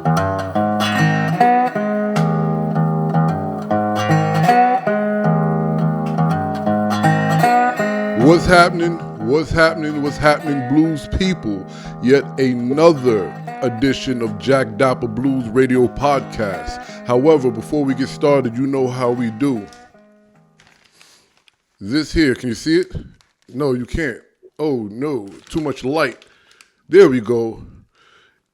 What's happening? What's happening? What's happening, blues people? Yet another edition of Jack Dappa Blues Radio podcast. However, before we get started, you know how we do. This here, can you see it? No, you can't. Oh no, too much light. There we go.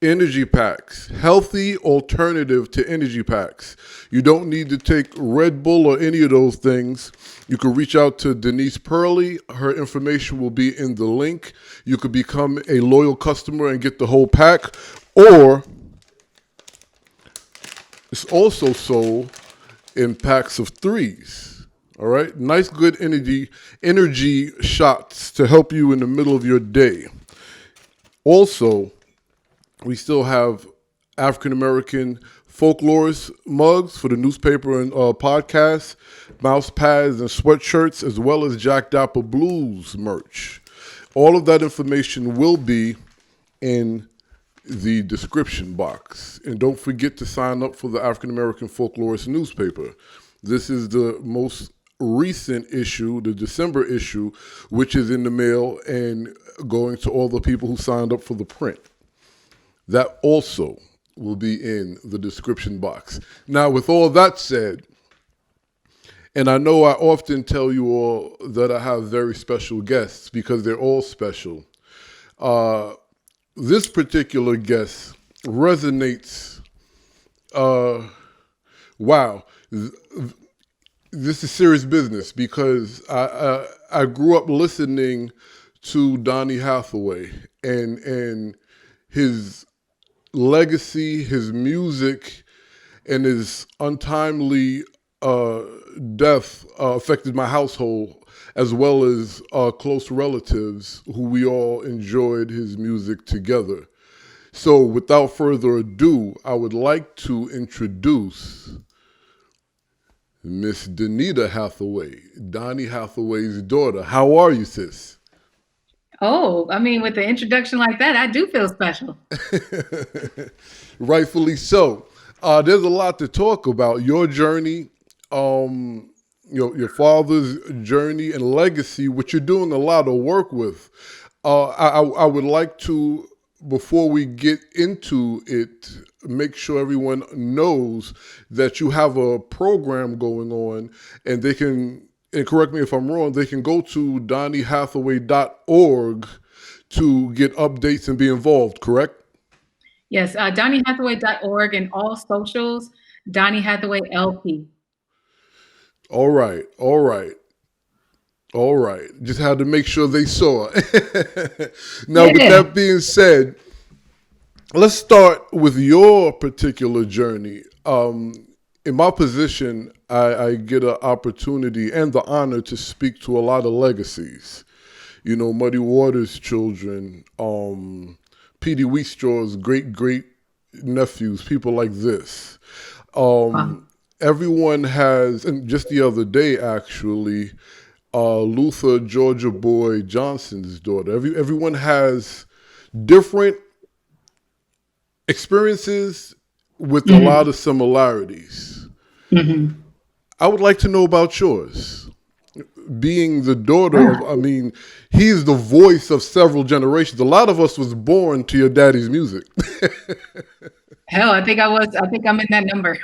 Energy packs, healthy alternative to energy packs. You don't need to take Red Bull or any of those things. You can reach out to Denise Pearley. Her information will be in the link. You could become a loyal customer and get the whole pack, or it's also sold in packs of 3s. All right, nice, good energy shots to help you in the middle of your day. Also, we still have African-American folklorist mugs for the newspaper and podcast, mouse pads and sweatshirts, as well as Jack Dappa Blues merch. All of that information will be in the description box. And don't forget to sign up for the African-American folklorist newspaper. This is the most recent issue, the December issue, which is in the mail and going to all the people who signed up for the print. That also will be in the description box. Now, with all that said, and I know I often tell you all that I have very special guests because they're all special. This particular guest resonates. Wow. This is serious business because I grew up listening to Donnita Hathaway and his legacy, his music, and his untimely death affected my household, as well as close relatives who we all enjoyed his music together. So without further ado, I would like to introduce Miss Donnita Hathaway, Donnie Hathaway's daughter. How are you, sis? Oh, I mean, with the introduction like that, I do feel special. Rightfully so. There's a lot to talk about. Your journey, your father's journey and legacy, which you're doing a lot of work with. I would like to, before we get into it, make sure everyone knows that you have a program going on, and they can, and correct me if I'm wrong, they can go to donnyhathaway.org to get updates and be involved, correct? Yes, donnyhathaway.org and all socials, Donnie Hathaway LP. All right. Just had to make sure they saw it. Now, with that being said, let's start with your particular journey. In my position, I get an opportunity and the honor to speak to a lot of legacies. You know, Muddy Waters' children, P.D. Wheatstraw's great nephews, people like this. Everyone has, and just the other day actually, Luther Georgia Boy Johnson's daughter. Everyone has different experiences with a lot of similarities. Mm-hmm. I would like to know about yours. Being the daughter of, I mean, he's the voice of several generations. A lot of us was born to your daddy's music. Hell, I think I'm in that number.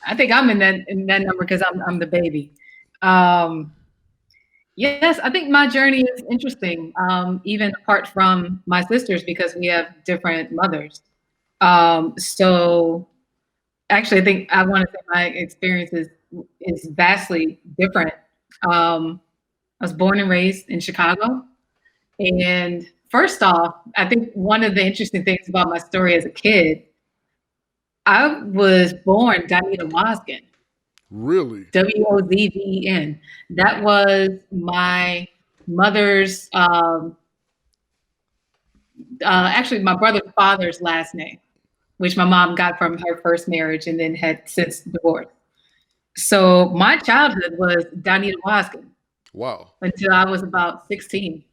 I think I'm in that number because I'm the baby. Yes, I think my journey is interesting, even apart from my sisters, because we have different mothers. So actually, I think I want to say my experience is vastly different. I was born and raised in Chicago. And first off, I think one of the interesting things about my story as a kid, I was born Donnita Wozgen. Really? Wozven. That was my mother's, actually my brother's father's last name, which my mom got from her first marriage and then had since divorced. So my childhood was Donnita Wozgen. Wow. Until I was about 16.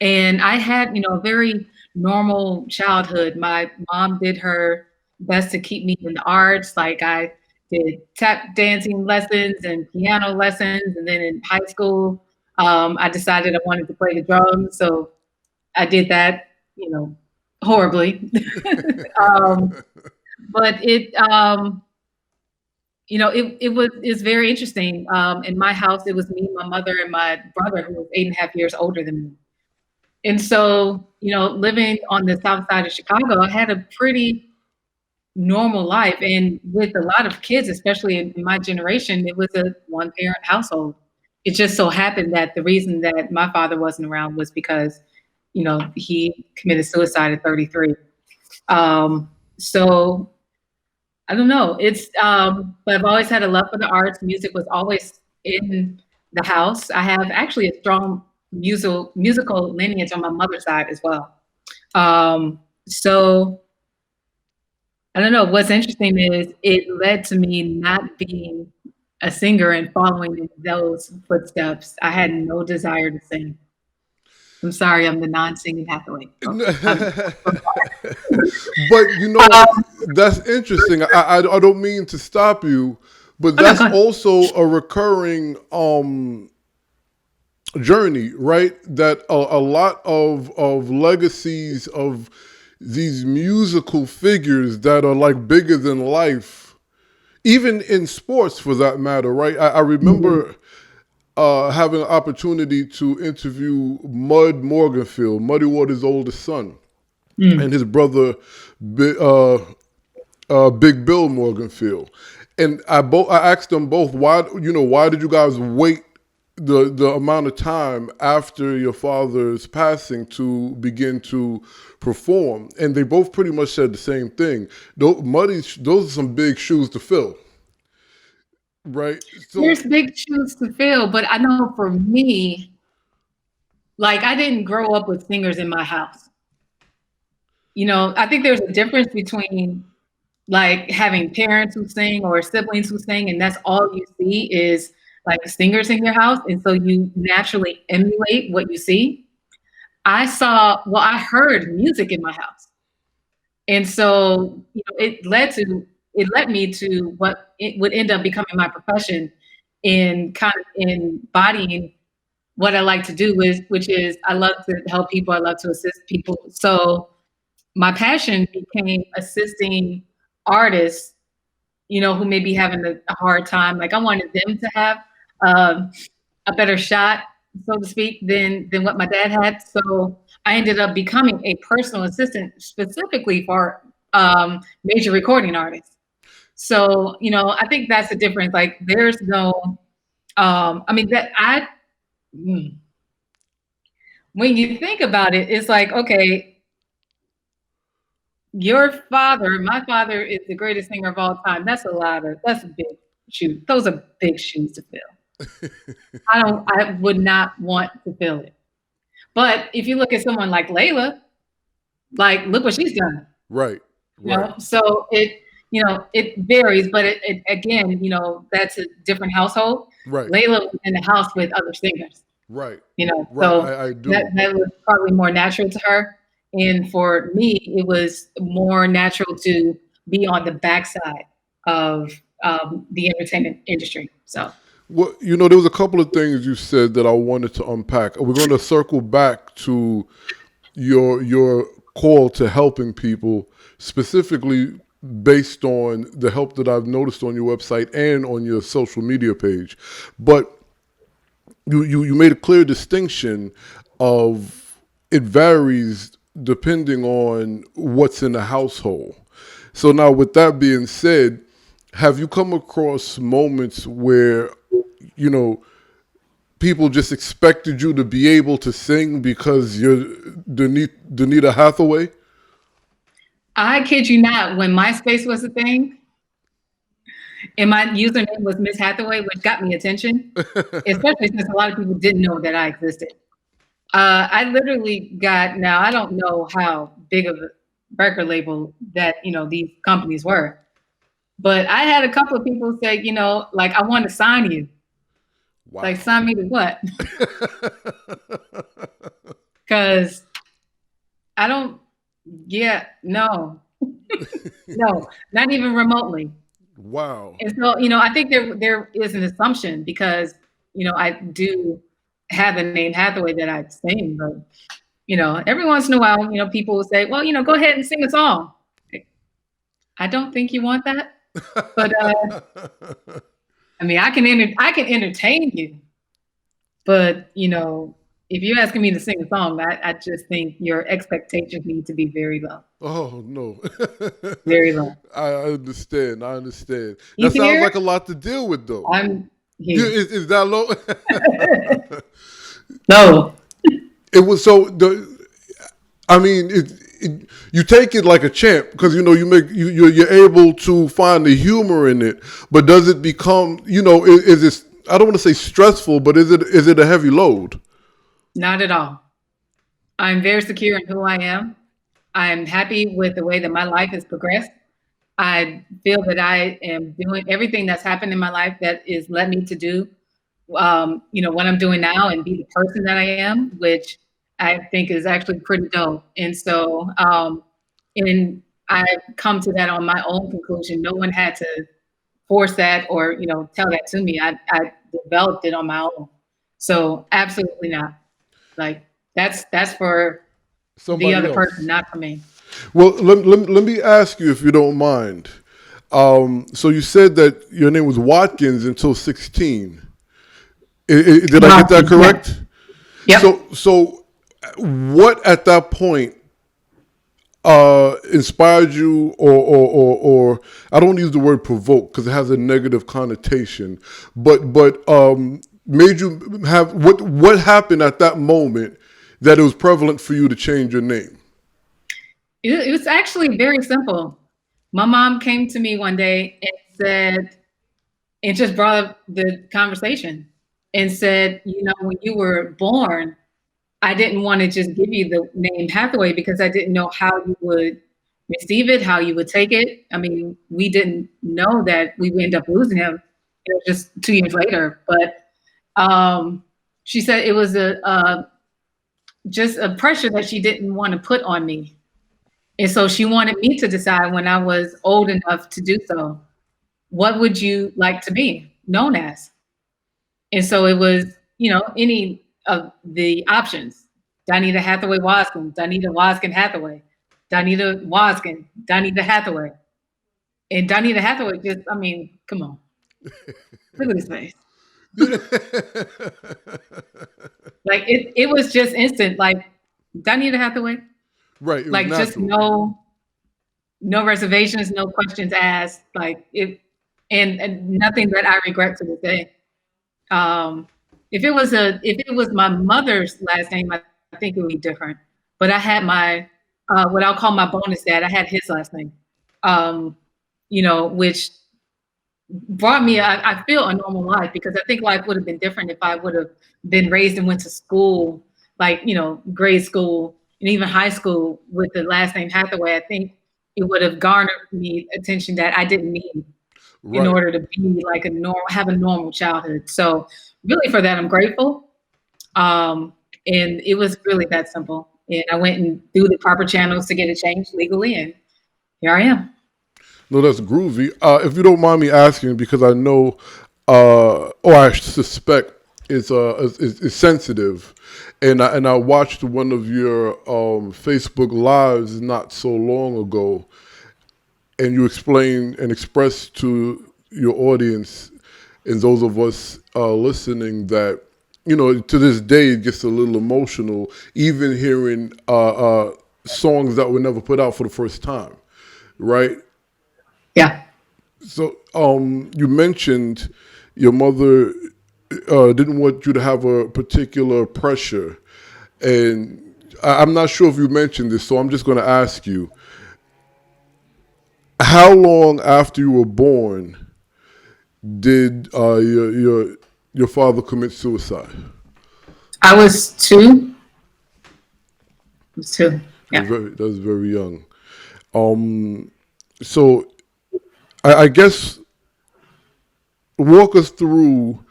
And I had, a very normal childhood. My mom did her best to keep me in the arts. Like I did tap dancing lessons and piano lessons, and then in high school, I decided I wanted to play the drums, so I did that. Horribly. um, but it's very interesting. In my house, it was me, my mother, and my brother, who was 8.5 years older than me. And so, living on the south side of Chicago, I had a pretty normal life. And with a lot of kids, especially in my generation, it was a one parent household. It just so happened that the reason that my father wasn't around was because, he committed suicide at 33. So I don't know. But I've always had a love for the arts. Music was always in the house. I have actually a strong musical lineage on my mother's side as well. So I don't know. What's interesting is it led to me not being a singer and following in those footsteps. I had no desire to sing. I'm sorry, I'm the non-singing Hathaway. But that's interesting. I don't mean to stop you, but that's also a recurring journey, right? That a lot of legacies of these musical figures that are like bigger than life, even in sports for that matter, right? I remember having an opportunity to interview Muddy Waters' oldest son, and his brother, Big Bill Morganfield. And I asked them both, why did you guys wait the amount of time after your father's passing to begin to perform? And they both pretty much said the same thing. Those are some big shoes to fill. Right. So there's big shoes to fill, but I know for me, like I didn't grow up with singers in my house. I think there's a difference between like having parents who sing or siblings who sing, and that's all you see is like singers in your house. And so you naturally emulate what you see. I heard music in my house. And so, it led me to what it would end up becoming my profession in kind of embodying what I like to do, which is I love to help people. I love to assist people. So my passion became assisting artists, who may be having a hard time. Like I wanted them to have a better shot, so to speak, than what my dad had. So I ended up becoming a personal assistant specifically for major recording artists. So, I think that's the difference. Like there's no, I mean that I, when you think about it, it's like, okay, my father is the greatest singer of all time. That's a big shoe. Those are big shoes to fill. I would not want to fill it. But if you look at someone like Layla, like look what she's done. Right. So it varies, but it again, that's a different household. Right. Layla was in the house with other singers. Right. Right. So I do. That was probably more natural to her. And for me, it was more natural to be on the backside of the entertainment industry. So. Well, there was a couple of things you said that I wanted to unpack. We're going to circle back to your call to helping people, specifically based on the help that I've noticed on your website and on your social media page. But you made a clear distinction of it varies depending on what's in the household. So now with that being said, have you come across moments where, people just expected you to be able to sing because you're Donnita Hathaway? I kid you not, when MySpace was a thing, and my username was Miss Hathaway, which got me attention, especially since a lot of people didn't know that I existed. I literally now I don't know how big of a record label that, these companies were, but I had a couple of people say, like, I want to sign you. Wow. Like, sign me to what? Because I don't Yeah, no, no, not even remotely. Wow. And so, I think there is an assumption because, I do have the name Hathaway that I sing, but every once in a while, people will say, "Well, go ahead and sing a song." I don't think you want that, but I mean, I can entertain you, but if you're asking me to sing a song, I just think your expectations need to be very low, Oh no. very low. I understand. I understand. You That can sounds hear it. like a lot to deal with, though. I'm Yeah, here. is that low? No, It was so the. I mean, you take it like a champ because you make you're able to find the humor in it. But does it become is it? I don't want to say stressful, but is it a heavy load? not at all. I'm very secure in who I am. I'm happy with the way that my life has progressed. I feel that I am doing everything that's happened in my life that is led me to do, what I'm doing now and be the person that I am, which I think is actually pretty dope. And so, and I come to that on my own conclusion. No one had to force that or, tell that to me. I developed it on my own. So absolutely not. Like that's for the Somebody other person, else. not for me. Well, let me ask you if you don't mind. So you said that your name was Watkins until 16. Did I get that Watkins, yeah. correct? Yep. So what at that point inspired you, or I don't use the word provoke because it has a negative connotation, but made you have what happened at that moment that it was prevalent for you to change your name? It was actually very simple. My mom came to me one day and said, and just brought up the conversation and said, when you were born, I didn't want to just give you the name Hathaway because I didn't know how you would receive it, how you would take it. I mean, we didn't know that we would end up losing him, just 2 years later. But she said it was a just a pressure that she didn't want to put on me. And so she wanted me to decide when I was old enough to do so, what would you like to be known as? And so it was, any of the options. Donnita Hathaway Waskin, Donnita Waskin Hathaway, Donnita Waskin, Donnita Hathaway. And Donnita Hathaway just, I mean, come on. Look at his face. Like it was just instant, like Donnita Hathaway. Right, it was Like just natural. no reservations, no questions asked, like it, and nothing that I regret to this day. Um, if it was my mother's last name, I think it would be different. But I had my what I'll call my bonus dad. I had his last name, um, which brought me, I feel, a normal life because I think life would have been different if I would have been raised and went to school, like, grade school and even high school with the last name Hathaway. I think it would have garnered me attention that I didn't need in Right. order to be like have a normal childhood. So really for that, I'm grateful. And it was really that simple. And I went and through the proper channels to get it changed legally, and here I am. No, that's groovy. If you don't mind me asking, because I know, or I suspect it's sensitive, and I watched one of your Facebook lives not so long ago, and you explained and expressed to your audience and those of us listening that to this day it gets a little emotional, even hearing songs that were never put out for the first time, right? Yeah. So, you mentioned your mother didn't want you to have a particular pressure, and I'm not sure if you mentioned this, so I'm just going to ask you: how long after you were born did your father commit suicide? I was two. I was two. Yeah. That's very young. Um, so I guess walk us through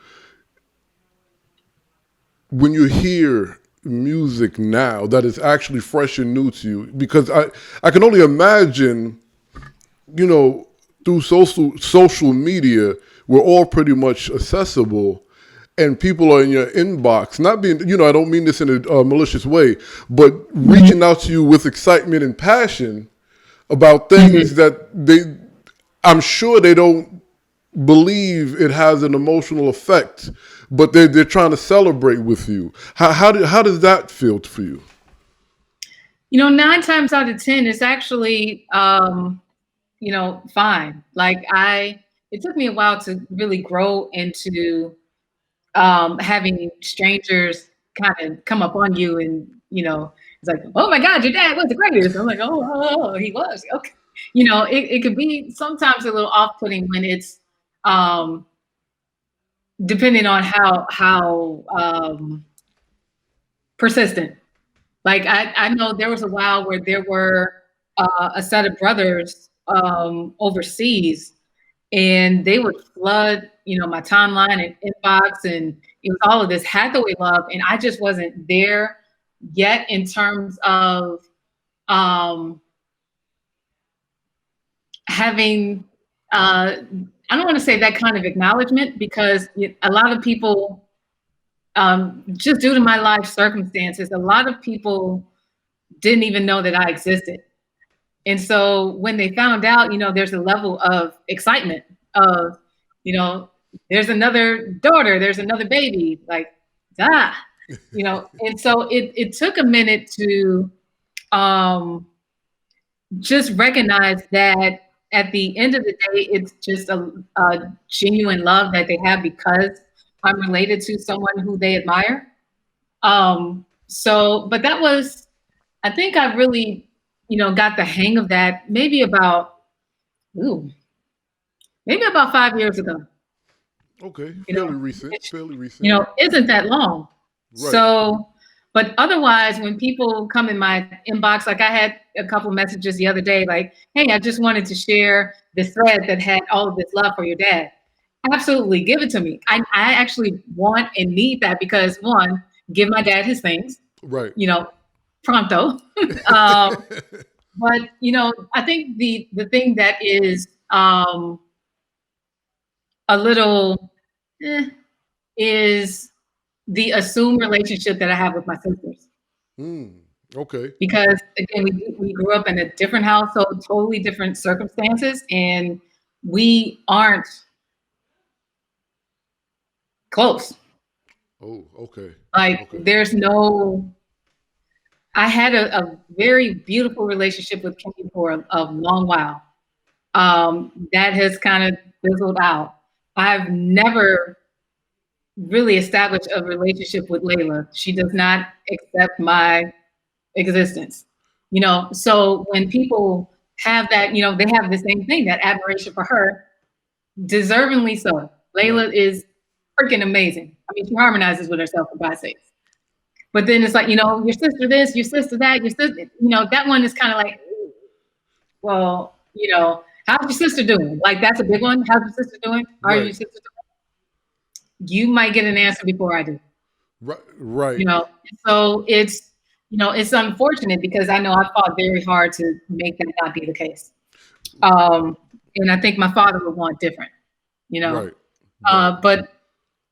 when you hear music now that is actually fresh and new to you? Because I can only imagine, through social media, we're all pretty much accessible, and people are in your inbox, not being, I don't mean this in a malicious way, but reaching out to you with excitement and passion about things that I'm sure they don't believe it has an emotional effect, but they're trying to celebrate with you. How does that feel for you? 9 times out of 10, it's actually, fine. Like it took me a while to really grow into having strangers kind of come up on you and, it's like, oh my God, your dad was the greatest. I'm like, oh, he was. Okay. It could be sometimes a little off-putting when it's depending on how persistent. Like I know there was a while where there were a set of brothers overseas, and they would flood, my timeline and inbox, and it was all of this Hathaway love, and I just wasn't there yet in terms of having. I don't want to say that kind of acknowledgement, because a lot of people, just due to my life circumstances, a lot of people didn't even know that I existed. And so when they found out, there's a level of excitement of, there's another daughter, there's another baby, like, and so it took a minute to just recognize that at the end of the day, it's just a genuine love that they have because I'm related to someone who they admire. But that was, I think I really, got the hang of that maybe about 5 years ago. Okay, fairly recent. Isn't that long. Right. So, but otherwise, when people come in my inbox, like I had a couple messages the other day, like, hey, I just wanted to share this thread that had all of this love for your dad. Absolutely, give it to me. I actually want and need that because, one, give my dad his things. Right. Pronto. But, I think the thing that is a little is the assumed relationship that I have with my sisters. Okay. Because again, we grew up in a different household, totally different circumstances, and we aren't close. Oh, okay. Like there's no. I had a very beautiful relationship with Kimmy for a long while. That has kind of fizzled out. I've never really established a relationship with Layla. She does not accept my existence. So when people have that, they have the same thing, that admiration for her, deservingly so. Layla is freaking amazing. I mean, she harmonizes with herself, for God's sakes. But then it's like, your sister this, your sister that, your sister, that one is kind of like, well, how's your sister doing? Like, that's a big one. How's your sister doing? How are your sister doing? You might get an answer before I do. Right. So it's, it's unfortunate because I know I fought very hard to make that not be the case. And I think my father would want different, Right. But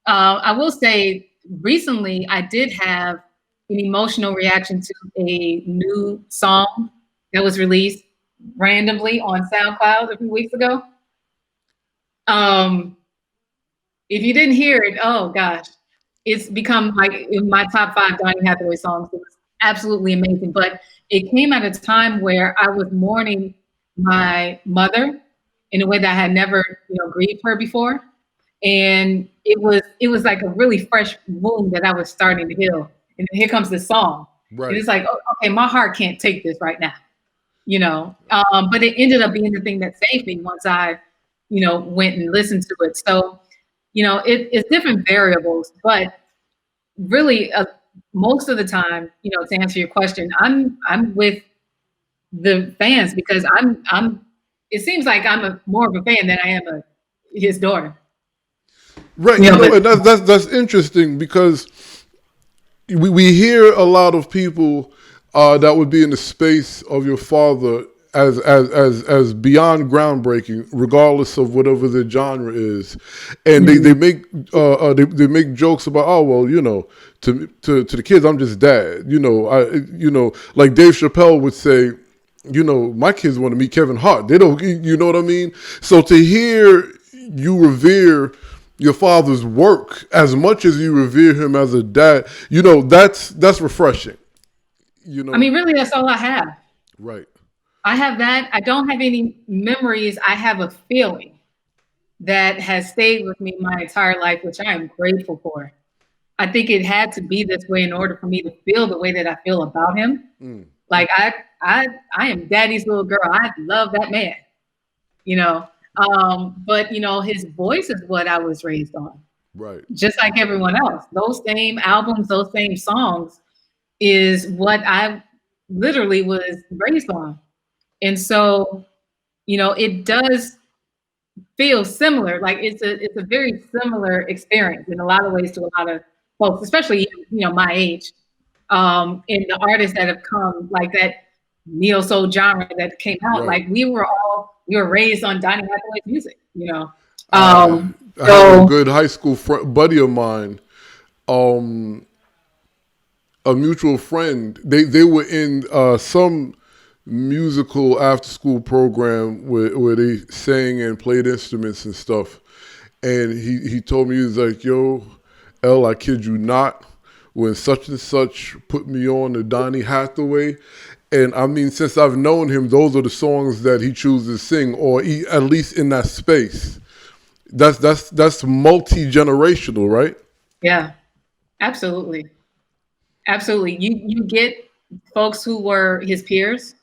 I will say recently I did have an emotional reaction to a new song that was released randomly on SoundCloud a few weeks ago. If you didn't hear it, oh gosh, it's become like in my top 5 Donnita Hathaway songs. It was absolutely amazing. But it came at a time where I was mourning my mother in a way that I had never, grieved her before. And it was like a really fresh wound that I was starting to heal. And here comes this song. Right. And it's like, oh, okay, my heart can't take this right now. But it ended up being the thing that saved me once I, went and listened to it. So, it's different variables, but really most of the time, to answer your question, I'm with the fans because it seems like I'm more of a fan than I am his daughter. Right. And that's interesting because we hear a lot of people that would be in the space of your father as beyond groundbreaking, regardless of whatever the genre is, and they make jokes about, oh well, to the kids I'm just dad, like Dave Chappelle would say, my kids want to meet Kevin Hart. They don't, you know what I mean? So to hear you revere your father's work as much as you revere him as a dad, that's refreshing. I mean, really, that's all I have. Right. I have that. I don't have any memories. I have a feeling that has stayed with me my entire life, which I am grateful for. I think it had to be this way in order for me to feel the way that I feel about him. Like I am daddy's little girl. I love that man, you know. But his voice is what I was raised on, Right. just like everyone else. Those same albums, those same songs is what I literally was raised on. And so, it does feel similar. Like it's a very similar experience in a lot of ways to a lot of folks, especially my age. And the artists that have come, like that neo soul genre that came out, Right. like we were raised on Donnita Hathaway's music, I have a So good high school buddy of mine, a mutual friend. They were in some musical after school program where they sang and played instruments and stuff. And he told me, he was like, yo, L, I kid you not, when such and such put me on to Donny Hathaway. And I mean, since I've known him, those are the songs that he chooses to sing, or at least in that space. That's multi-generational, right? yeah, absolutely. Absolutely. You get folks who were his peers,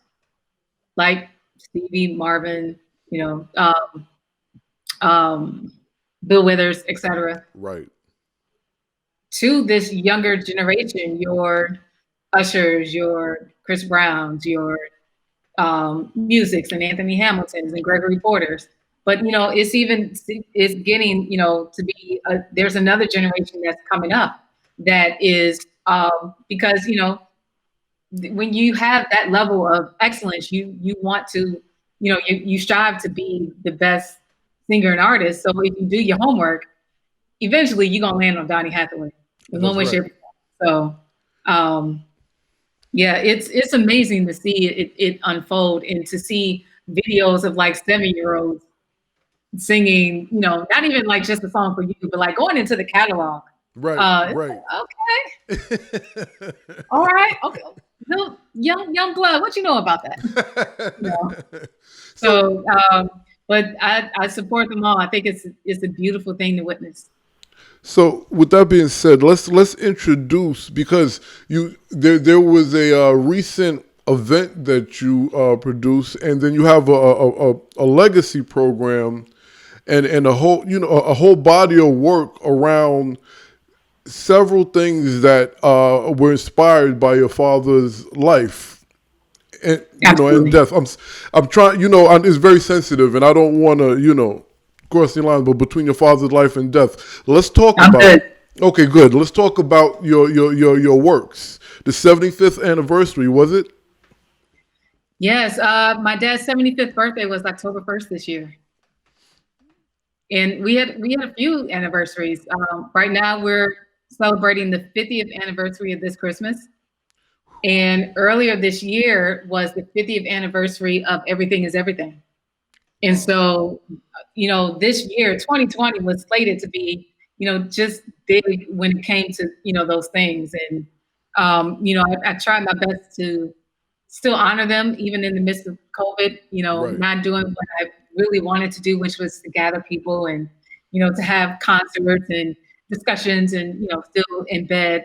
like Stevie, Marvin, Bill Withers, etc. Right. To this younger generation, your Ushers, your Chris Browns, your Musics and Anthony Hamiltons and Gregory Porters. But it's getting to be there's another generation that's coming up that is because when you have that level of excellence, you want to you strive to be the best singer and artist. So if you do your homework, eventually you're gonna land on Donny Hathaway in one That's way, right. shape, or form. So yeah, it's amazing to see it unfold and to see videos of like 7-year-olds singing, not even like just a song for you, but like going into the catalog. Right. It's Right. like, okay, all right, okay. No, young blood, what you know about that? So, but I support them all. I think it's a beautiful thing to witness. So, with that being said, let's introduce, because there was a recent event that you produced, and then you have a legacy program, and a whole a whole body of work around several things that were inspired by your father's life and and Absolutely. death. I'm trying, it's very sensitive, and I don't want to cross the line, but between your father's life and death, let's talk I'm about. good. Okay, good. Let's talk about your works. The 75th anniversary, was it? Yes, my dad's 75th birthday was October 1st this year. And we had a few anniversaries. Right now, we're celebrating the 50th anniversary of this Christmas. And earlier this year was the 50th anniversary of Everything is Everything. And so, this year, 2020, was slated to be, just big when it came to, those things. And, I tried my best to still honor them, even in the midst of COVID, Right. not doing what I really wanted to do, which was to gather people and, to have concerts and discussions and, still embed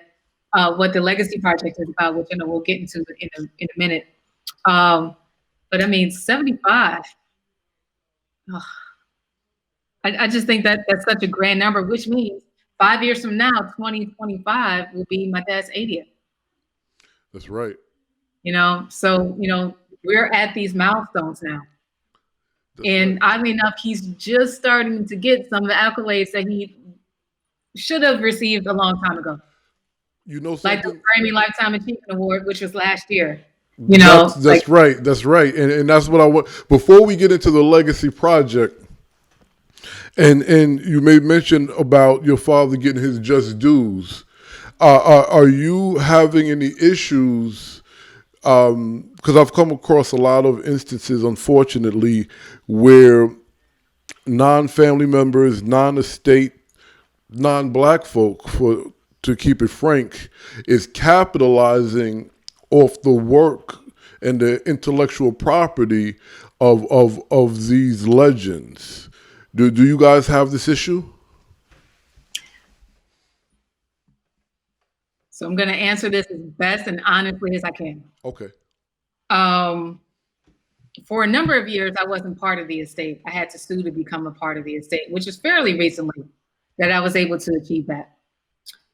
what the Legacy Project is about, which we'll get into in a minute. But I mean, 75. Oh, I just think that that's such a grand number, which means 5 years from now, 2025 will be my dad's 80th. That's right. So we're at these milestones now. That's right. And oddly enough, he's just starting to get some of the accolades that he should have received a long time ago. You know like the something? Grammy Lifetime Achievement Award, which was last year. That's Like that's right. That's right. And that's what I want. Before we get into the legacy project, and you made mention about your father getting his just dues. Are you having any issues? Because I've come across a lot of instances, unfortunately, where non-family members, non-estate, non-black folk, for to keep it frank, is capitalizing off the work and the intellectual property of these legends. Do you guys have this issue? so, I'm going to answer this as best and honestly as I can. Okay. Um, for a number of years, I wasn't part of the estate. I had to sue to become a part of the estate, which is fairly recently that I was able to achieve that.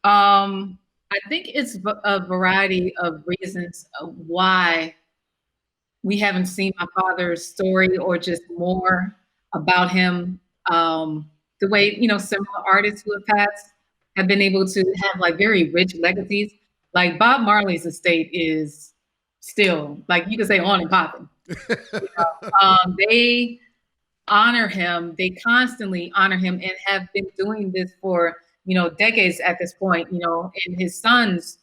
I think it's a variety of reasons why we haven't seen my father's story or just more about him. The way, similar artists who have passed have been able to have like very rich legacies. Like Bob Marley's estate is still, like you could say, on and popping. They honor him. They constantly honor him and have been doing this for, decades at this point, and his sons,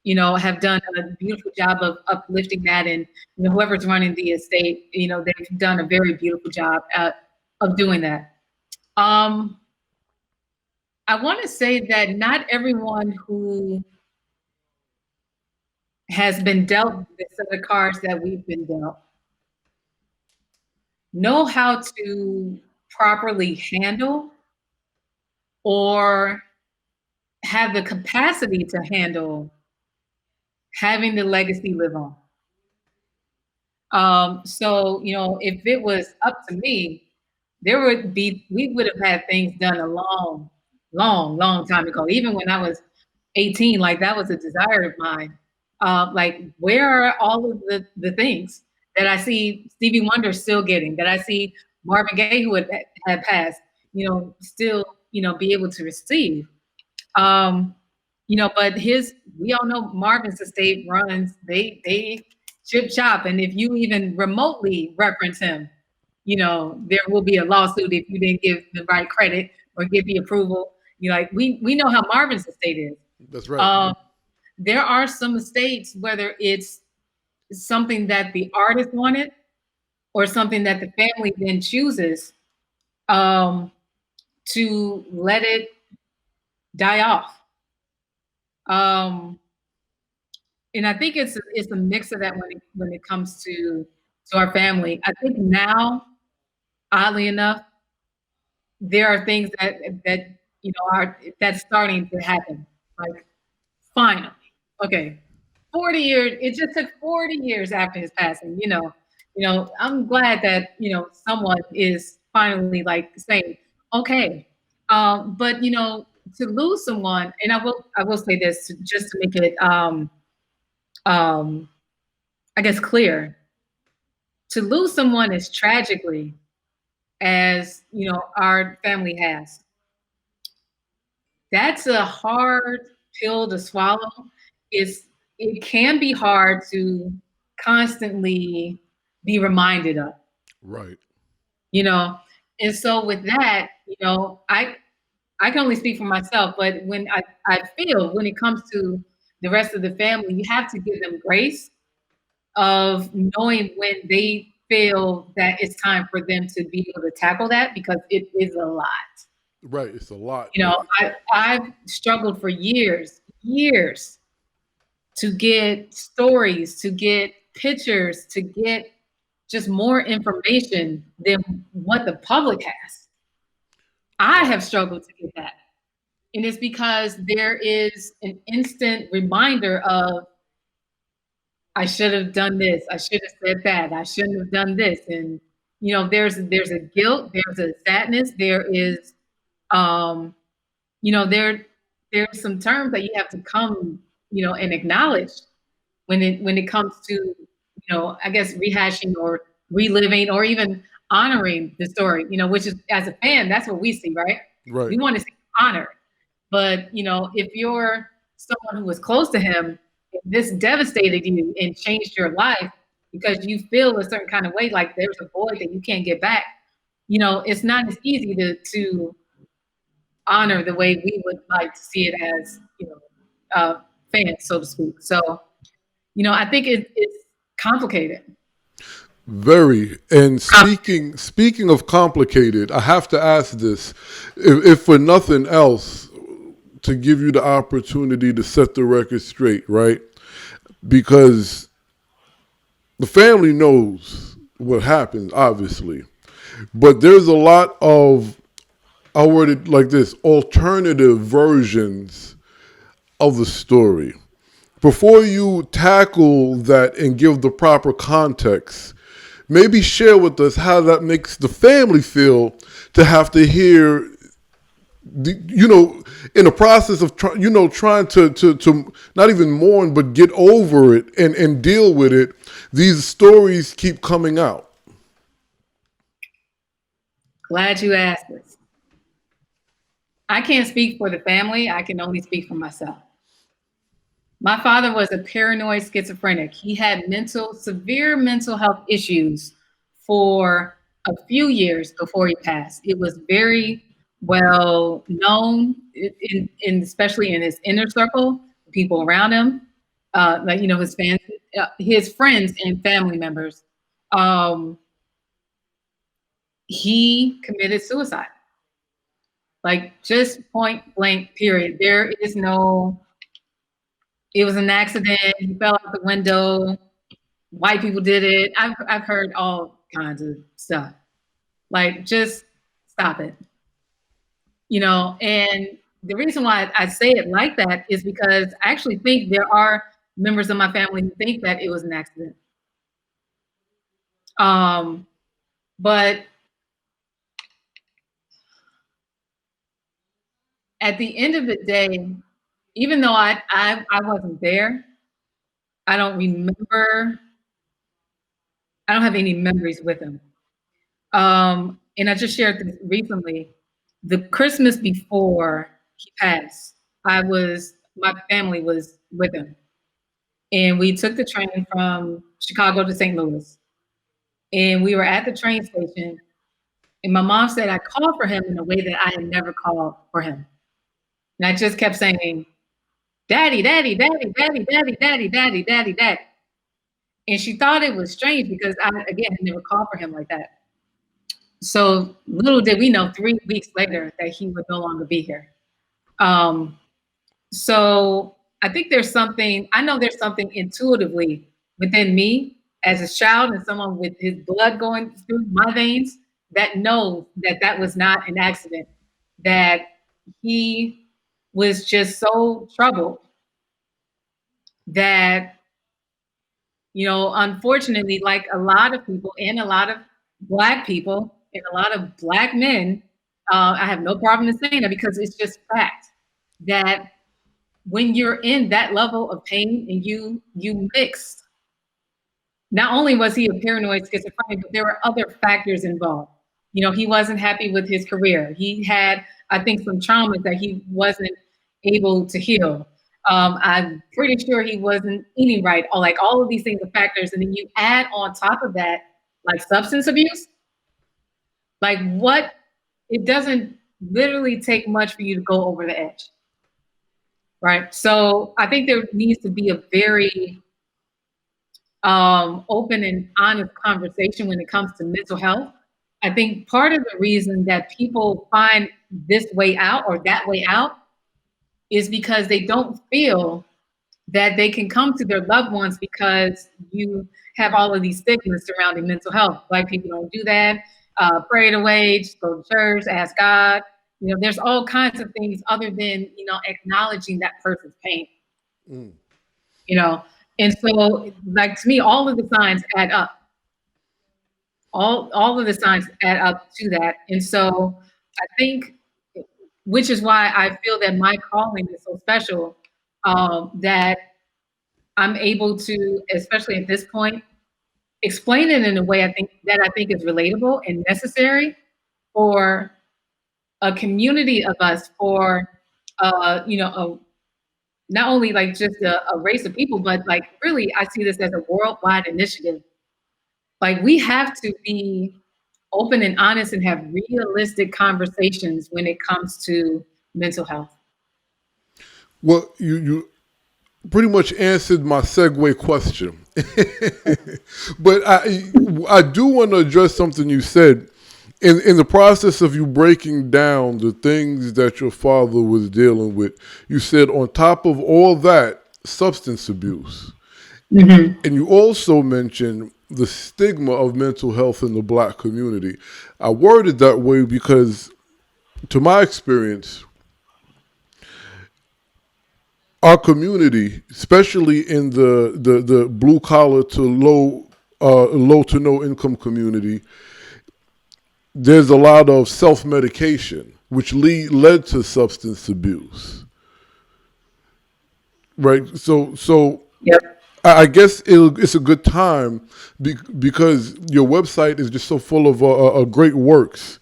have done a beautiful job of uplifting that. And, whoever's running the estate, they've done a very beautiful job of doing that. I want to say that not everyone who has been dealt the set of cards that we've been dealt know how to properly handle or have the capacity to handle having the legacy live on. So, if it was up to me, we would have had things done a long, long, long time ago. Even when I was 18, like that was a desire of mine. Like, where are all of the things that I see Stevie Wonder still getting, that I see Marvin Gaye, who had passed, still, be able to receive. But we all know Marvin's estate runs, they chip chop. And if you even remotely reference him, there will be a lawsuit if you didn't give the right credit or give the approval. We know how Marvin's estate is. That's right. There are some estates, whether it's something that the artist wanted or something that the family then chooses to let it die off. And I think it's a mix of that when it comes to our family. I think now, oddly enough, there are things that are that's starting to happen. Like finally, okay, 40 years. It just took 40 years after his passing. I'm glad that someone is finally like saying, okay, but to lose someone, and I will say this just to make it um, I guess clear. To lose someone as tragically as our family has, that's a hard pill to swallow. It can be hard to constantly be reminded of, Right. you know. And so with that, I can only speak for myself, but when I feel when it comes to the rest of the family, you have to give them grace of knowing when they feel that it's time for them to be able to tackle that because it is a lot. Right. It's a lot. I've struggled for years to get stories, to get pictures, to get just more information than what the public has. I have struggled to get that. And it's because there is an instant reminder of I should have done this. I should have said that. I shouldn't have done this. And there's a guilt, there's a sadness, there is there's some terms that you have to come, and acknowledge when it comes to, I guess rehashing or reliving or even honoring the story, which is as a fan, that's what we see, right? Right. We want to see honor. But if you're someone who was close to him, this devastated you and changed your life because you feel a certain kind of way, like there's a void that you can't get back. It's not as easy to honor the way we would like to see it as, fans, so to speak. So, I think it's complicated. Very. And speaking of complicated, I have to ask this, if for nothing else, to give you the opportunity to set the record straight, right? Because the family knows what happened, obviously, but there's a lot of, I word it like this, alternative versions of the story. Before you tackle that and give the proper context, maybe share with us how that makes the family feel to have to hear, in the process of trying to not even mourn but get over it and deal with it. These stories keep coming out. Glad you asked this. I can't speak for the family. I can only speak for myself. My father was a paranoid schizophrenic. He had severe mental health issues for a few years before he passed. It was very well known, especially in his inner circle, people around him, his fans, his friends and family members. He committed suicide, like just point blank. Period. There is no. It was an accident. He fell out the window. White people did it. I've heard all kinds of stuff. Like, just stop it. And the reason why I say it like that is because I actually think there are members of my family who think that it was an accident. But at the end of the day, even though I wasn't there, I don't remember. I don't have any memories with him. And I just shared this recently. The Christmas before he passed, my family was with him. And we took the train from Chicago to St. Louis. And we were at the train station. And my mom said I called for him in a way that I had never called for him. And I just kept saying, Daddy, Daddy, Daddy, Daddy, Daddy, Daddy, Daddy, Daddy, Daddy. And she thought it was strange because I, again, had never called for him like that. So little did we know 3 weeks later that he would no longer be here. So I think there's something intuitively within me as a child and someone with his blood going through my veins that knows that was not an accident, that he was just so troubled that, unfortunately, like a lot of people and a lot of Black people and a lot of Black men, I have no problem in saying that because it's just fact that when you're in that level of pain and you mix, not only was he a paranoid schizophrenic, but there were other factors involved. He wasn't happy with his career. He had, I think, some traumas that he wasn't able to heal. I'm pretty sure he wasn't eating right, or like all of these things are factors. And then you add on top of that, like substance abuse, like it doesn't literally take much for you to go over the edge. Right. So I think there needs to be a very open and honest conversation when it comes to mental health. I think part of the reason that people find this way out or that way out is because they don't feel that they can come to their loved ones because you have all of these stigmas surrounding mental health. Black people don't do that. Pray it away, just go to church, ask God. There's all kinds of things other than, acknowledging that person's pain. Mm. And so, like, to me, all of the signs add up. All of the signs add up to that. And so I think, which is why I feel that my calling is so special, that I'm able to, especially at this point, explain it in a way I think is relatable and necessary for a community of us, for not only like just a race of people, but like really, I see this as a worldwide initiative. Like we have to be open and honest and have realistic conversations when it comes to mental health. Well, you pretty much answered my segue question. But I do want to address something you said. In the process of you breaking down the things that your father was dealing with, you said on top of all that, substance abuse. Hmm. And you also mentioned the stigma of mental health in the black community. I worded that way because, to my experience, our community, especially in the blue collar to low to no income community, there's a lot of self medication, which led to substance abuse, right? So Yep. I guess it's a good time because your website is just so full of great works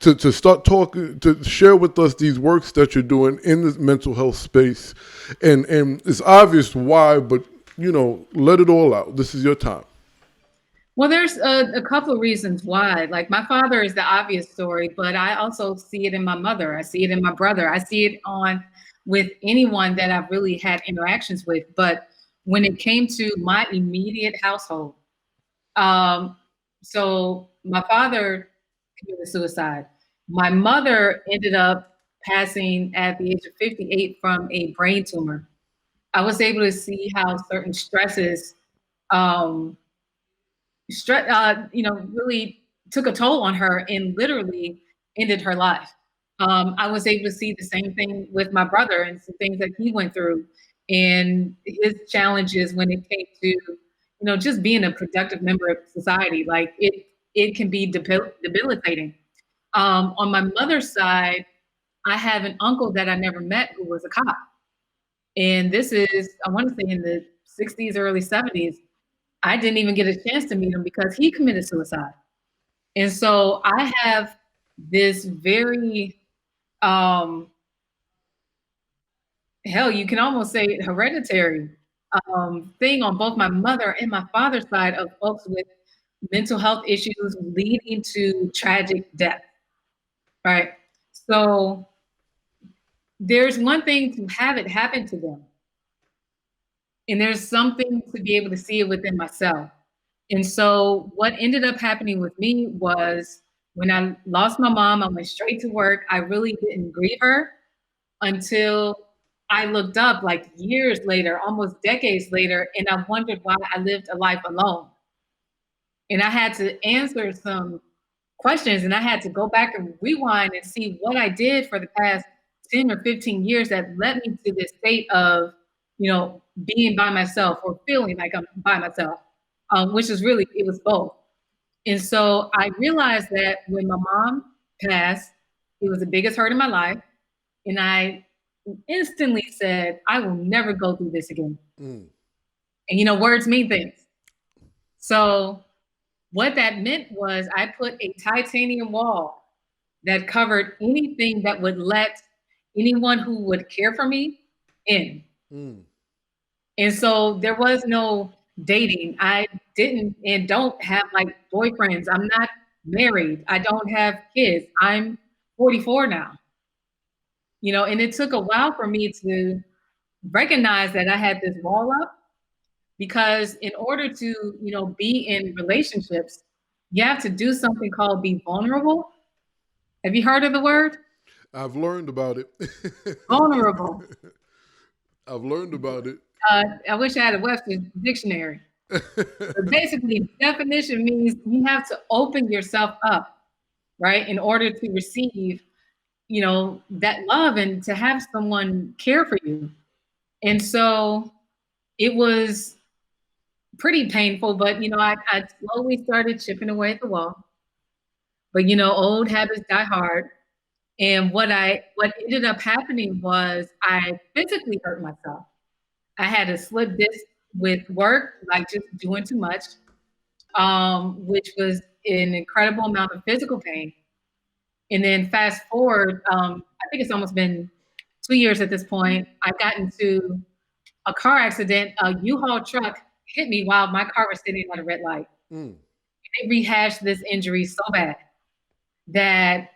to start talking, to share with us these works that you're doing in the mental health space, and it's obvious why, but let it all out. This is your time. Well, there's a couple of reasons why. Like my father is the obvious story, but I also see it in my mother. I see it in my brother. I see it on with anyone that I've really had interactions with. But when it came to my immediate household, um, so my father committed suicide. My mother ended up passing at the age of 58 from a brain tumor. I was able to see how certain stresses um, really took a toll on her and literally ended her life. I was able to see the same thing with my brother and some things that he went through and his challenges when it came to, just being a productive member of society. Like it can be debilitating. On my mother's side, I have an uncle that I never met who was a cop. And this is, I want to say in the 60s, early 70s. I didn't even get a chance to meet him because he committed suicide. And so I have this very, um, hell, you can almost say hereditary thing on both my mother and my father's side of folks with mental health issues leading to tragic death, right? So there's one thing to have it happen to them, and there's something to be able to see it within myself. And so what ended up happening with me was when I lost my mom, I went straight to work. I really didn't grieve her until I looked up like years later, almost decades later, and I wondered why I lived a life alone. And I had to answer some questions and I had to go back and rewind and see what I did for the past 10 or 15 years that led me to this state of, being by myself or feeling like I'm by myself, which is really, it was both. And so I realized that when my mom passed, it was the biggest hurt in my life. And I instantly said, I will never go through this again. Mm. And words mean things. So what that meant was I put a titanium wall that covered anything that would let anyone who would care for me in. Mm. And so there was no dating. I didn't and don't have like boyfriends. I'm not married. I don't have kids. I'm 44 now. And it took a while for me to recognize that I had this wall up because in order to, be in relationships, you have to do something called be vulnerable. Have you heard of the word? I've learned about it. Vulnerable. I've learned about it. I wish I had a Webster's dictionary. But basically, definition means you have to open yourself up, right, in order to receive, that love and to have someone care for you. And so it was pretty painful, but I slowly started chipping away at the wall. But old habits die hard. And what ended up happening was I physically hurt myself. I had a slip disc with work, like just doing too much, which was an incredible amount of physical pain. And then fast forward, I think it's almost been 2 years at this point. I got into a car accident. A U-Haul truck hit me while my car was sitting at a red light. Mm. It rehashed this injury so bad that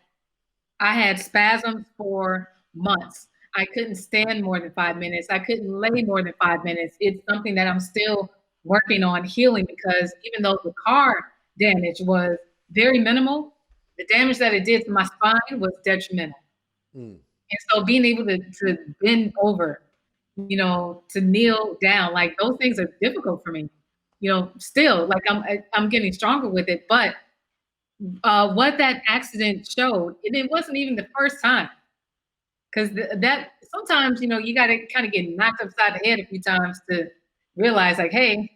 I had spasms for months. I couldn't stand more than 5 minutes. I couldn't lay more than 5 minutes. It's something that I'm still working on healing because even though the car damage was very minimal, the damage that it did to my spine was detrimental. Mm. And so being able to bend over, to kneel down, like those things are difficult for me. Still, like I'm getting stronger with it. But what that accident showed, and it wasn't even the first time, because that sometimes you got to kind of get knocked upside the head a few times to realize, like, hey,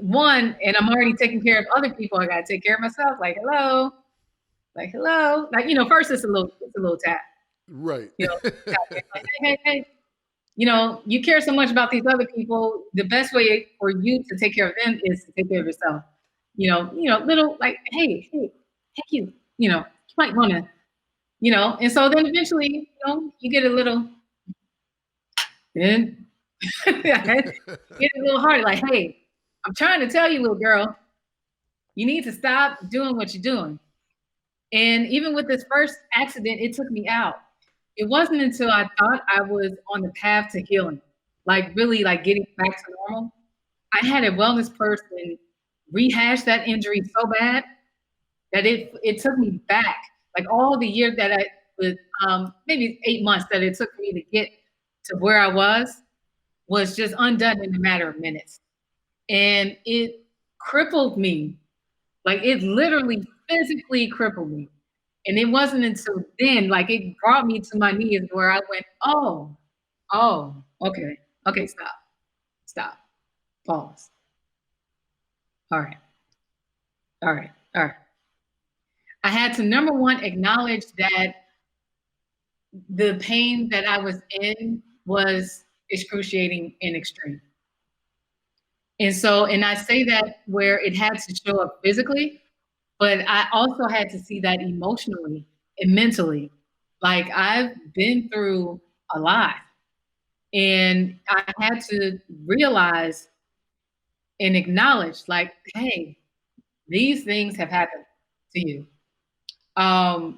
one, and I'm already taking care of other people. I got to take care of myself. Like hello, like first it's a little tap. Right. Tap in, like, hey. You care so much about these other people. The best way for you to take care of them is to take care of yourself. Little like, hey, you might want to, and so then eventually, you get a little, then get a little harder. Like, hey, I'm trying to tell you, little girl, you need to stop doing what you're doing. And even with this first accident, it took me out. It wasn't until I thought I was on the path to healing, like really like getting back to normal. I had a wellness person rehash that injury so bad that it took me back, like all the years that I was, maybe 8 months that it took me to get to where I was just undone in a matter of minutes. And it crippled me. Like it literally physically crippled me. And it wasn't until then, like it brought me to my knees where I went, oh, okay, stop, pause. All right, all right, all right. I had to, number one, acknowledge that the pain that I was in was excruciating and extreme. And I say that where it had to show up physically, but I also had to see that emotionally and mentally. Like I've been through a lot, and I had to realize and acknowledge, like, hey, these things have happened to you.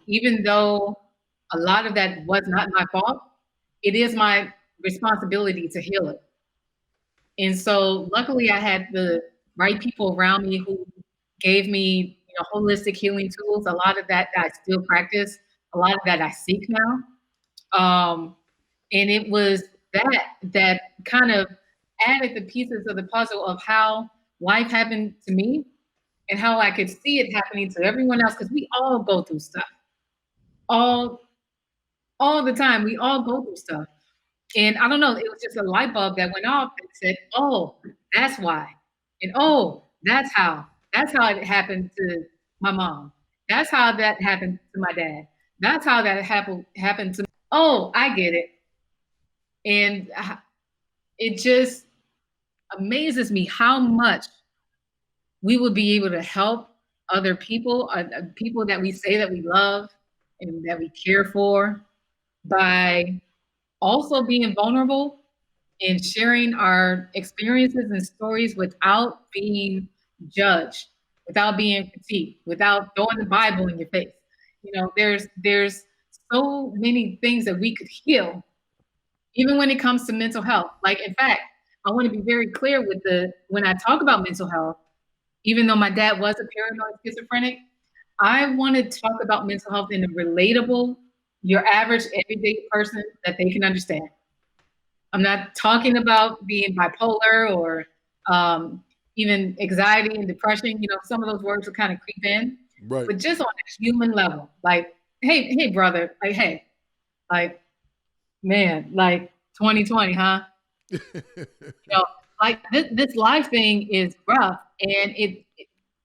Even though a lot of that was not my fault, it is my responsibility to heal it. And so luckily I had the right people around me who gave me, holistic healing tools. A lot of that I still practice, a lot of that I seek now. And it was that kind of added the pieces of the puzzle of how life happened to me and how I could see it happening to everyone else, because we all go through stuff. All all the time. We all go through stuff. And I don't know, it was just a light bulb that went off and said, oh, that's why. And oh, that's how it happened to my mom. That's how that happened to my dad. That's how that happened to me. Oh, I get it. And it just amazes me how much we would be able to help other people, people that we say that we love and that we care for, by also being vulnerable and sharing our experiences and stories without being judged, without being critiqued, without throwing the Bible in your face. There's so many things that we could heal, even when it comes to mental health. Like, in fact, I want to be very clear with when I talk about mental health, even though my dad was a paranoid schizophrenic, I want to talk about mental health in a relatable, your average everyday person that they can understand. I'm not talking about being bipolar or even anxiety and depression. Some of those words will kind of creep in, Right. but just on a human level, like, hey, brother, like, hey, like, man, like 2020, huh? Like this life thing is rough, and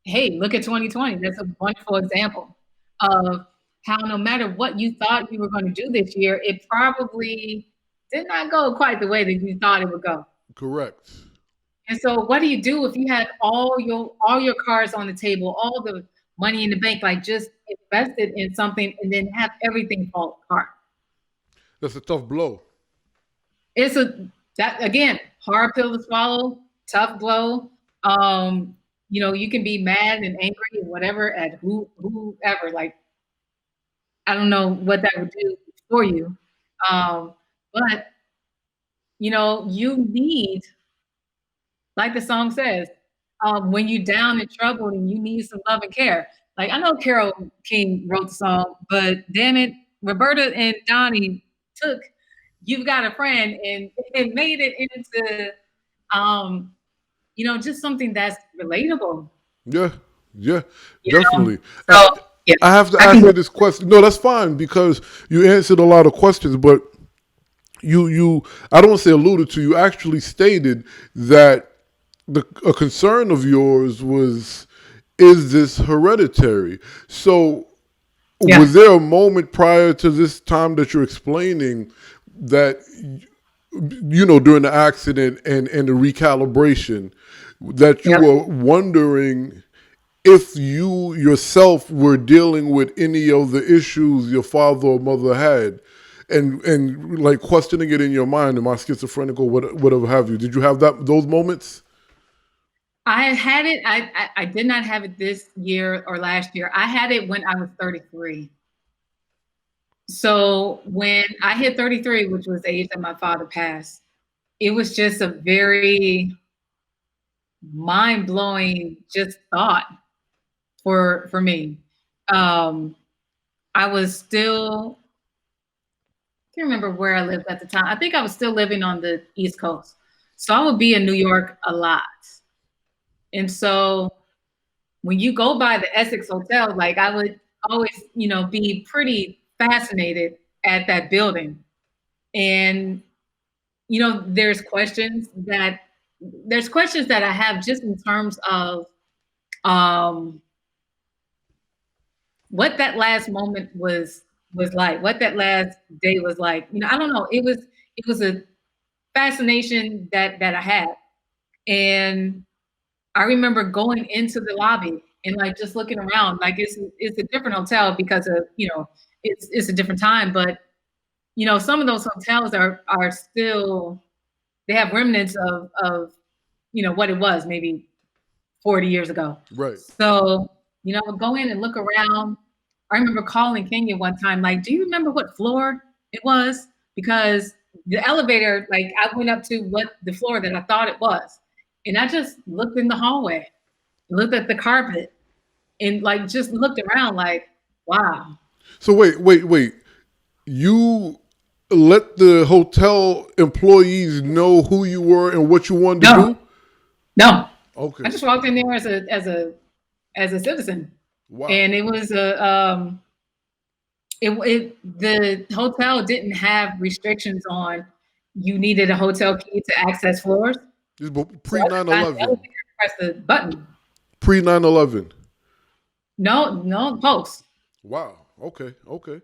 hey, look at 2020. That's a wonderful example of how no matter what you thought you were going to do this year, it probably did not go quite the way that you thought it would go. Correct. And so what do you do if you had all your cards on the table, all the money in the bank, like just invested in something and then have everything fall apart? That's a tough blow. It's a that again, hard pill to swallow, tough blow. You can be mad and angry and whatever at whoever. Like, I don't know what that would do for you. Um, but you need, like the song says, when you down and troubled and you need some love and care. Like, I know Carol King wrote the song, but damn it, Roberta and Donnie took "You've Got a Friend" and made it into um, just something that's relatable. Yeah, yeah, You know, definitely. so yeah, I have to I can ask go. you this question. No, that's fine because you answered a lot of questions, but you I don't want to say alluded to. You actually stated that a concern of yours was, is this hereditary? So Yeah, was there a moment prior to this time that you're explaining that during the accident and the recalibration that you yeah. were wondering if you yourself were dealing with any of the issues your father or mother had, and like questioning it in your mind, am I schizophrenic or whatever have you? Did you have those moments? I had it. I did not have it this year or last year. I had it when I was 33. So when I hit 33, which was the age that my father passed, it was just a very mind blowing just thought for me. Um, I was still can't remember where I lived at the time. I think I was still living on the East Coast, so I would be in New York a lot. And so when you go by the Essex Hotel, like I would always, be pretty fascinated at that building. And there's questions that I have just in terms of um, what that last moment was like, what that last day was like. I don't know. It was a fascination that I had, and I remember going into the lobby and like just looking around, like it's a different hotel because of it's a different time, but some of those hotels are still they have remnants of what it was maybe 40 years ago. Right. So, go in and look around. I remember calling Kenya one time, like, do you remember what floor it was? Because the elevator, like, I went up to what the floor that I thought it was. And I just looked in the hallway, looked at the carpet, and like just looked around like, wow. So wait. You let the hotel employees know who you were and what you wanted to No, do? no. I Okay. just walked in there as a citizen. Wow. And it was a the hotel didn't have restrictions on you needed a hotel key to access floors. This So pre I just nine got in the elevator 11. and pressed the button. Pre 9/11. No, no, post. Wow. Okay. Okay.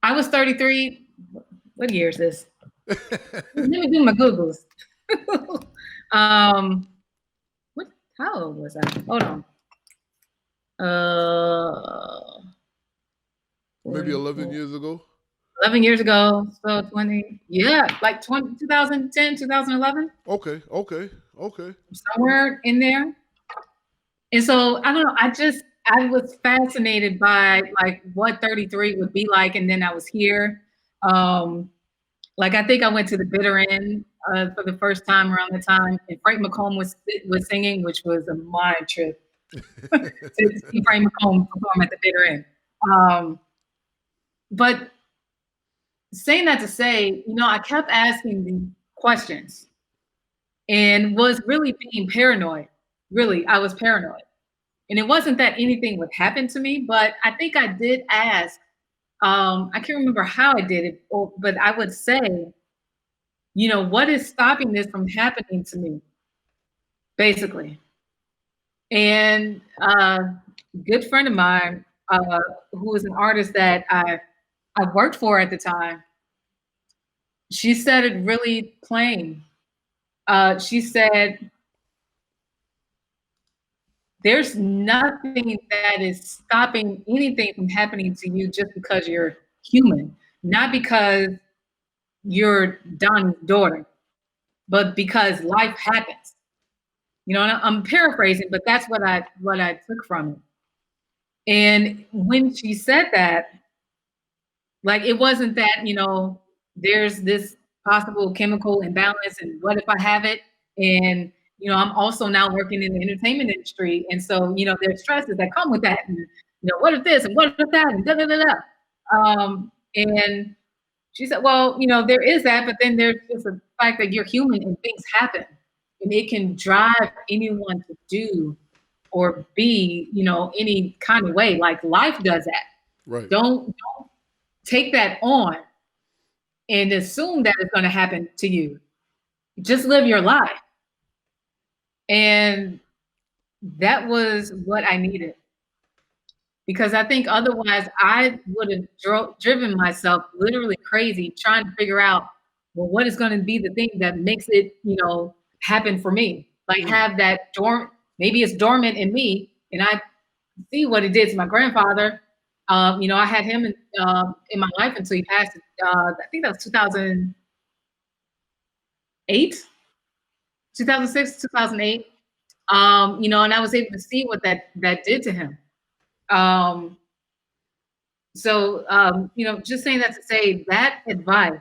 I was 33. What year is this? Let me do my Googles. um, what? How old was I? Hold on. Uh, Maybe 11 44. years ago. 11 years ago. So 20. Yeah, like 2010, 2011, Okay. Okay. Okay. somewhere in there. And so I don't know. I was fascinated by like what 33 would be like, and then I was here. Um, like I think I went to the bitter end for the first time around the time, and Frank McComb was singing, which was a mind trip to see Frank McComb perform at the bitter end. Um, but saying that to say, I kept asking the questions and was really being paranoid. Really, I was paranoid. And it wasn't that anything would happen to me, but I think I did ask. I can't remember how I did it, but I would say, what is stopping this from happening to me, basically. And a good friend of mine, who was an artist that I worked for at the time, she said it really plain. She said, there's nothing that is stopping anything from happening to you just because you're human, not because you're Donnie's daughter. but because life happens. You know, and I'm paraphrasing, but that's what I took from it. And when she said that, like it wasn't that, there's this possible chemical imbalance and what if I have it? And I'm also now working in the entertainment industry. And so, there's stresses that come with that. And what if this and what if that and da da da da. And she said, well, there is that, but then there's just the fact that you're human and things happen. And it can drive anyone to do or be, any kind of way. Like life does that. Right. Don't take that on and assume that it's going to happen to you. Just live your life. And that was what I needed. Because I think otherwise I would have driven myself literally crazy trying to figure out, well, what is going to be the thing that makes it, happen for me? Like have that maybe it's dormant in me, and I see what it did to my grandfather. I had him in my life until he passed. I think that was 2008, 2006, 2008. And I was able to see what that did to him. Just saying that to say that advice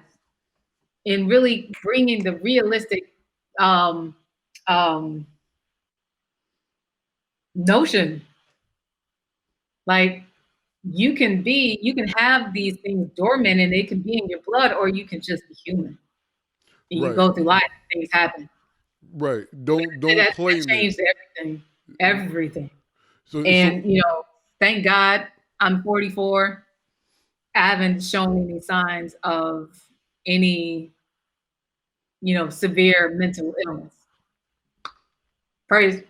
in really bringing the realistic notion, like you can have these things dormant and they can be in your blood, or you can just be human. And you go through life and things happen. Right. Don't claim that changed everything. Thank God I'm 44. I haven't shown any signs of any, severe mental illness. Praise,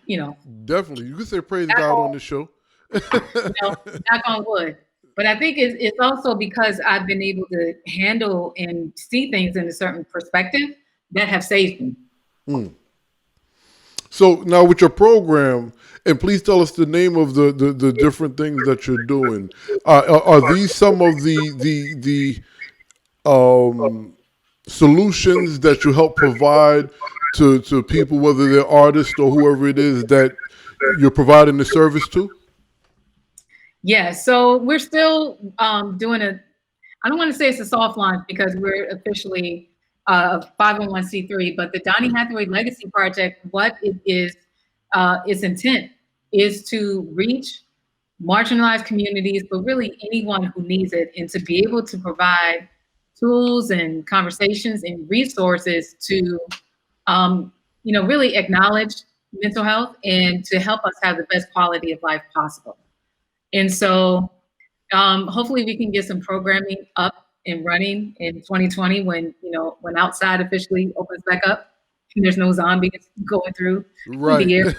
Definitely. You can say praise God on the show. Knock on wood. But I think it's also because I've been able to handle and see things in a certain perspective that have saved me. So now with your program, and please tell us the name of the different things that you're doing. Are these some of the solutions that you help provide to people, whether they're artists or whoever it is that you're providing the service to? Yeah, so we're still doing I don't want to say it's a soft launch because we're officially 501c3, but the Donnita Hathaway Legacy Project, what it is, its intent is to reach marginalized communities, but really anyone who needs it, and to be able to provide tools and conversations and resources to, really acknowledge mental health and to help us have the best quality of life possible. And so hopefully we can get some programming up and running in 2020 when outside officially opens back up and there's no zombies going through the air.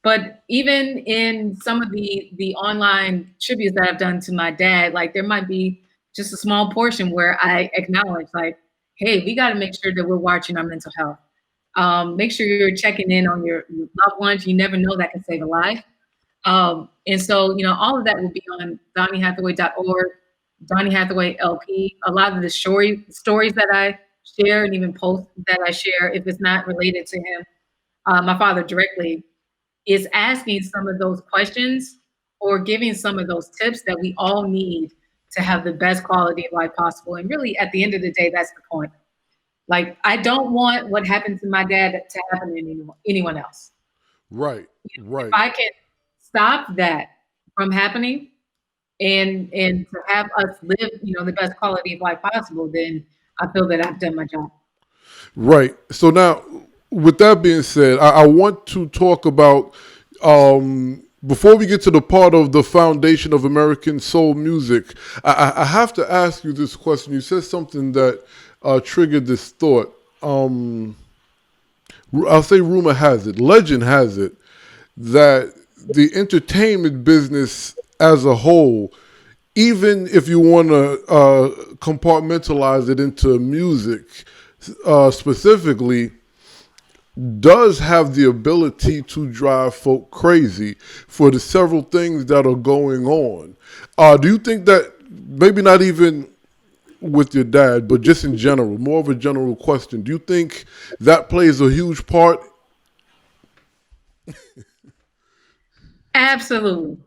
But even in some of the online tributes that I've done to my dad, like there might be just a small portion where I acknowledge like, hey, we got to make sure that we're watching our mental health. Make sure you're checking in on your loved ones. You never know, that can save a life. And so, all of that will be on DonnieHathaway.org, Donnie Hathaway LP. A lot of the stories that I share and even posts that I share, if it's not related to him, my father directly, is asking some of those questions or giving some of those tips that we all need to have the best quality of life possible. And really, at the end of the day, that's the point. Like, I don't want what happened to my dad to happen to anyone else. Right. If I can stop that from happening and to have us live, the best quality of life possible, then I feel that I've done my job. Right. So now, with that being said, I want to talk about, before we get to the part of the foundation of American soul music, I have to ask you this question. You said something that triggered this thought. I'll say rumor has it, legend has it, that the entertainment business as a whole, even if you want to compartmentalize it into music specifically, does have the ability to drive folk crazy for the several things that are going on. Do you think that maybe not even with your dad, but just in general, more of a general question. Do you think that plays a huge part? Absolutely.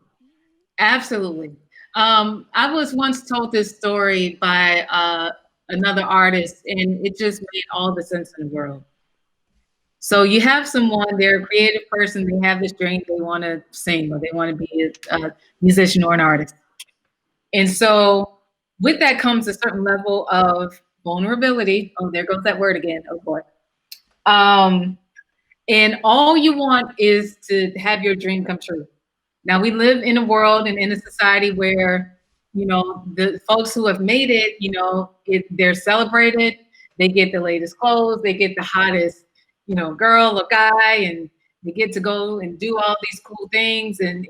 Absolutely. I was once told this story by another artist, and it just made all the sense in the world. So you have someone, they're a creative person, they have this dream, they want to sing or they want to be a musician or an artist. And so with that comes a certain level of vulnerability. Oh, there goes that word again. Oh boy. Um, and all you want is to have your dream come true. Now we live in a world and in a society where, the folks who have made it, they're celebrated. They get the latest clothes. They get the hottest, girl or guy, and they get to go and do all these cool things. And,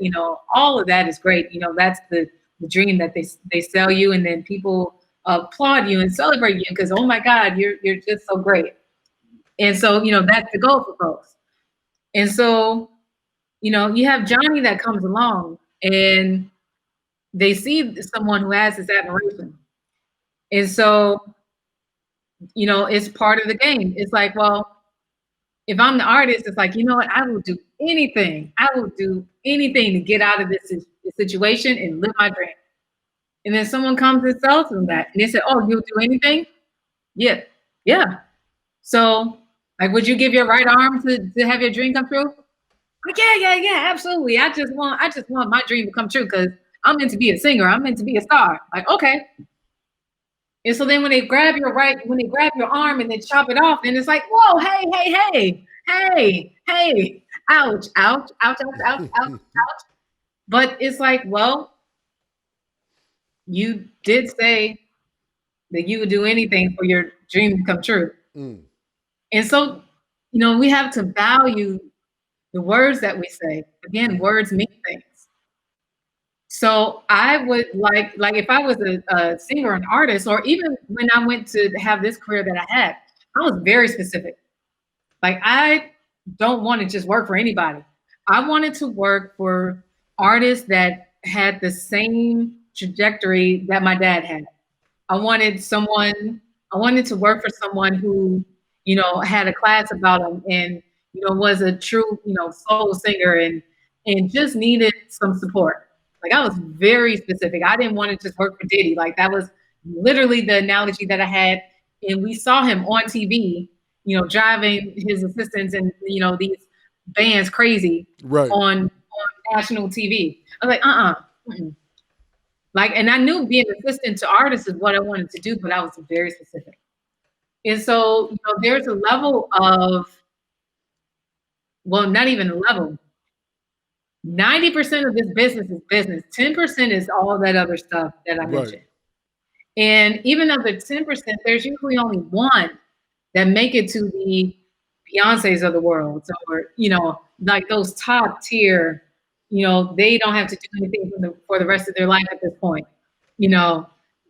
all of that is great. That's the dream that they sell you. And then people applaud you and celebrate you because, oh my God, you're just so great. And so, that's the goal for folks. And so, you have Johnny that comes along and they see someone who has this admiration. And so, it's part of the game. It's like, well, if I'm the artist, it's like, you know what? I will do anything. I will do anything to get out of this situation and live my dream. And then someone comes and sells them that. And they say, oh, you'll do anything? Yeah. Yeah. So, like, would you give your right arm to have your dream come true? Like, yeah, absolutely. I just want my dream to come true because I'm meant to be a singer. I'm meant to be a star. Like, okay. And so then when they grab your arm and then chop it off, and it's like, whoa, hey, ouch, ouch, ouch, ouch, ouch, ouch, ouch. But it's like, well, you did say that you would do anything for your dream to come true. Mm. And so, we have to value the words that we say. Again, words mean things. So I would like if I was a singer, an artist, or even when I went to have this career that I had, I was very specific. Like I don't want to just work for anybody. I wanted to work for artists that had the same trajectory that my dad had. I wanted someone, I wanted to work for someone who, had a class about them and, was a true, soul singer and just needed some support. Like I was very specific. I didn't want to just work for Diddy. Like that was literally the analogy that I had. And we saw him on TV, driving his assistants and, these bands crazy Right. on national TV. I was like, mm-mm. Like, and I knew being an assistant to artists is what I wanted to do, but I was very specific. And so, there's a level of, well, not even a level. 90% of this business is business. 10% is all that other stuff that I Right. mentioned. And even of the 10%, there's usually only one that make it to the Beyoncés of the world, or like those top tier. They don't have to do anything for the rest of their life at this point. You know,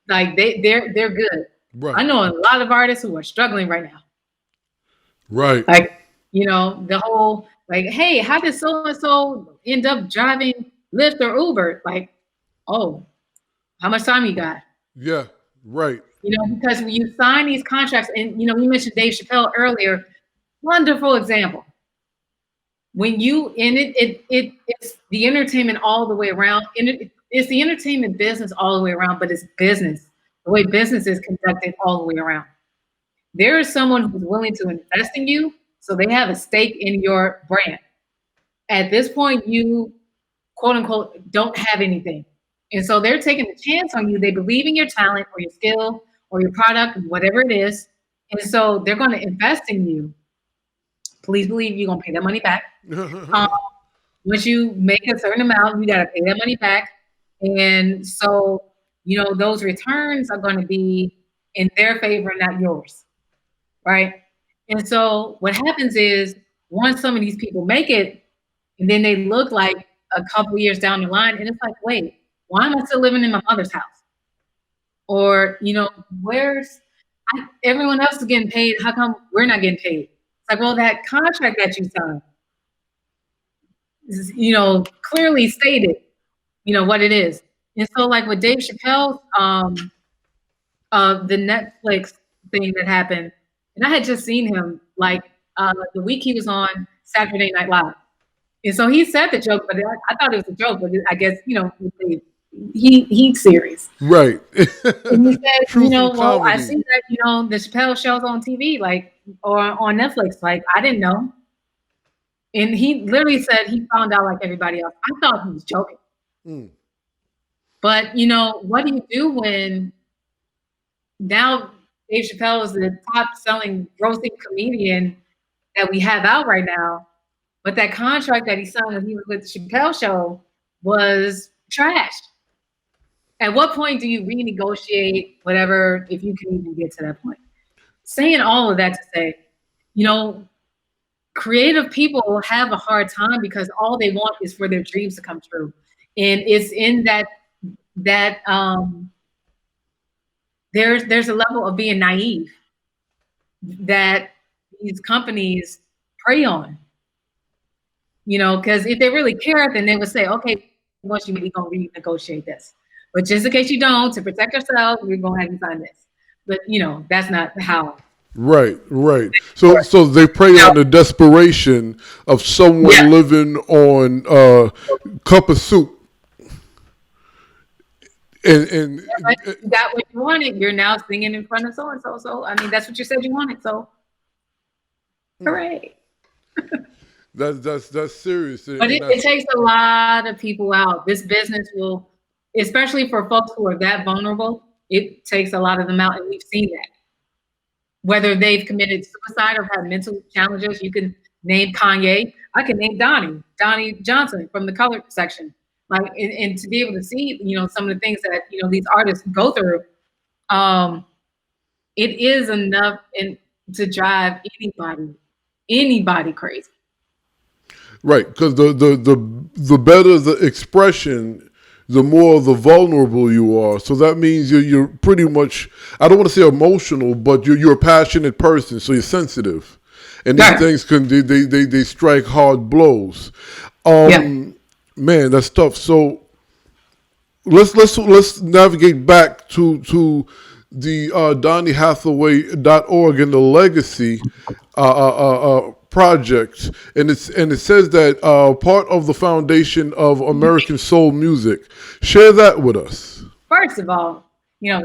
like they're good. I Right. know a lot of artists who are struggling right now. Right. Like, the whole like, hey, how did so and so end up driving Lyft or Uber? Like, oh, how much time you got? Yeah. Right. Because when you sign these contracts, and we mentioned Dave Chappelle earlier, wonderful example. When you in it's the entertainment all the way around, and it's the entertainment business all the way around, but it's business, the way business is conducted all the way around. There is someone who's willing to invest in you, so they have a stake in your brand. At this point, you quote unquote don't have anything. And so they're taking a chance on you. They believe in your talent or your skill or your product, whatever it is. And so they're going to invest in you. Please believe you're going to pay that money back. Um, once you make a certain amount, you got to pay that money back. And so, those returns are going to be in their favor, not yours. Right. And so what happens is once some of these people make it, and then they look like a couple years down the line, and it's like, wait, why am I still living in my mother's house? Or, where's everyone else is getting paid? How come we're not getting paid? It's like, well, that contract that you signed is, clearly stated, what it is. And so like with Dave Chappelle's the Netflix thing that happened, and I had just seen him like the week he was on Saturday Night Live, and so he said the joke, but I thought it was a joke, but I guess he's serious. Right. And he said, Truth and well, I comedy. see that the Chappelle show's on TV, like or on Netflix, like I didn't know, and he literally said he found out like everybody else. I thought he was joking, Mm. but what do you do when now Dave Chappelle is the top selling grossing comedian that we have out right now. But that contract that he signed when he was with the Chappelle show was trash. At what point do you renegotiate whatever if you can even get to that point? Saying all of that to say, you know, creative people have a hard time because all they want is for their dreams to come true. And it's in that there's a level of being naive that these companies prey on, because if they really care, then they would say, okay, once you meet, we're going to renegotiate this. But just in case you don't, to protect yourself, we're going to have you sign this. But, that's not how. Right, right. So they prey on the desperation of someone living on cup of soup. And You got what you wanted. You're now singing in front of so and so. So I mean, that's what you said you wanted. So, hooray! that's serious. But it takes a lot of people out. This business will, especially for folks who are that vulnerable, it takes a lot of them out, and we've seen that. Whether they've committed suicide or have mental challenges, you can name Kanye. I can name Donnie Johnson from the color section. Like, and to be able to see, some of the things that these artists go through, it is enough to drive anybody crazy. Right, because the better the expression, the more the vulnerable you are. So that means you're pretty much, I don't want to say emotional, but you're a passionate person, so you're sensitive, and these things they strike hard blows. Man, that's tough. So let's navigate back to the DonnieHathaway.org and the legacy project, and it says that part of the foundation of American soul music. Share that with us. First of all,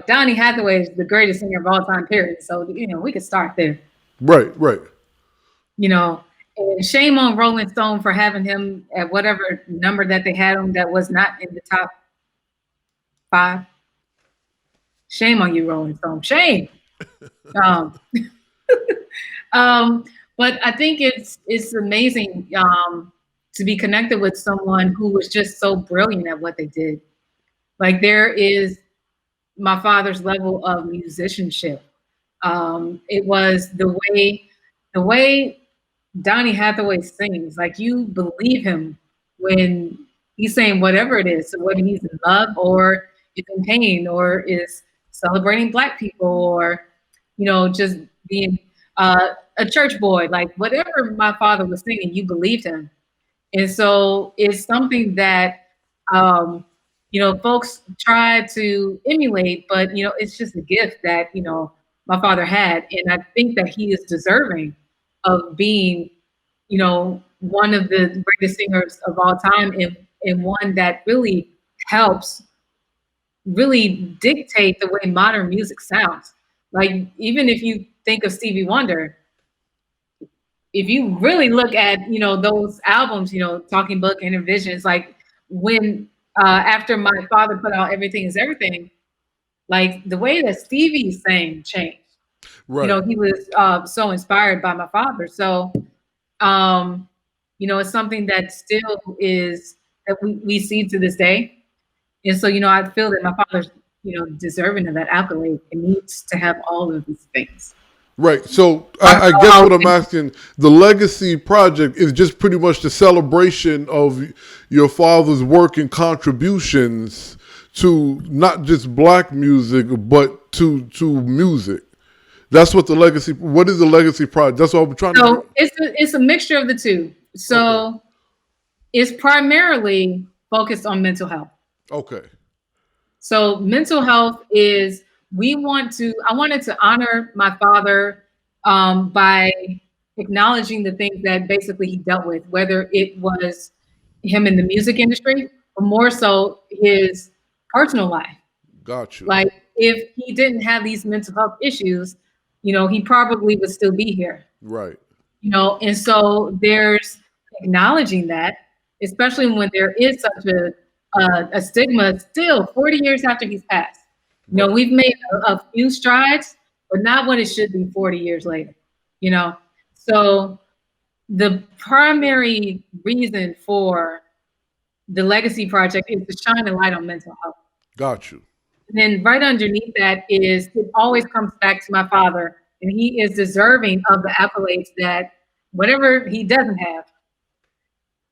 Donnie Hathaway is the greatest singer of all time, period. So we could start there. Right. And shame on Rolling Stone for having him at whatever number that they had him that was not in the top 5. Shame on you, Rolling Stone. Shame. But I think it's amazing to be connected with someone who was just so brilliant at what they did. Like, there is my father's level of musicianship. It was the way Donnie Hathaway sings. Like, you believe him when he's saying whatever it is. So whether he's in love or is in pain or is celebrating Black people or, just being a church boy, like whatever my father was singing, you believed him. And so it's something that, folks try to emulate, but, it's just a gift that, my father had. And I think that he is deserving of being, one of the greatest singers of all time, and one that really helps really dictate the way modern music sounds. Like, even if you think of Stevie Wonder, if you really look at, those albums, Talking Book and Envisions, like when, after my father put out Everything Is Everything, like the way that Stevie sang changed. Right. He was so inspired by my father. So, it's something that still is, that we see to this day. And so, I feel that my father's, deserving of that accolade and needs to have all of these things. Right. So I guess what I'm asking, the Legacy Project is just pretty much the celebration of your father's work and contributions to not just Black music, but to music. That's what what is the Legacy Project? That's what I'm trying to do. It's a mixture of the two. So it's primarily focused on mental health. Okay. So mental health is I wanted to honor my father by acknowledging the things that basically he dealt with, whether it was him in the music industry or more so his personal life. Got you. Like if he didn't have these mental health issues, he probably would still be here. Right. And so there's acknowledging that, especially when there is such a stigma still 40 years after he's passed. Right. We've made a few strides, but not when it should be 40 years later. You know, so the primary reason for the Legacy Project is to shine a light on mental health. Got you. And then right underneath that is it always comes back to my father, and he is deserving of the accolades that whatever he doesn't have,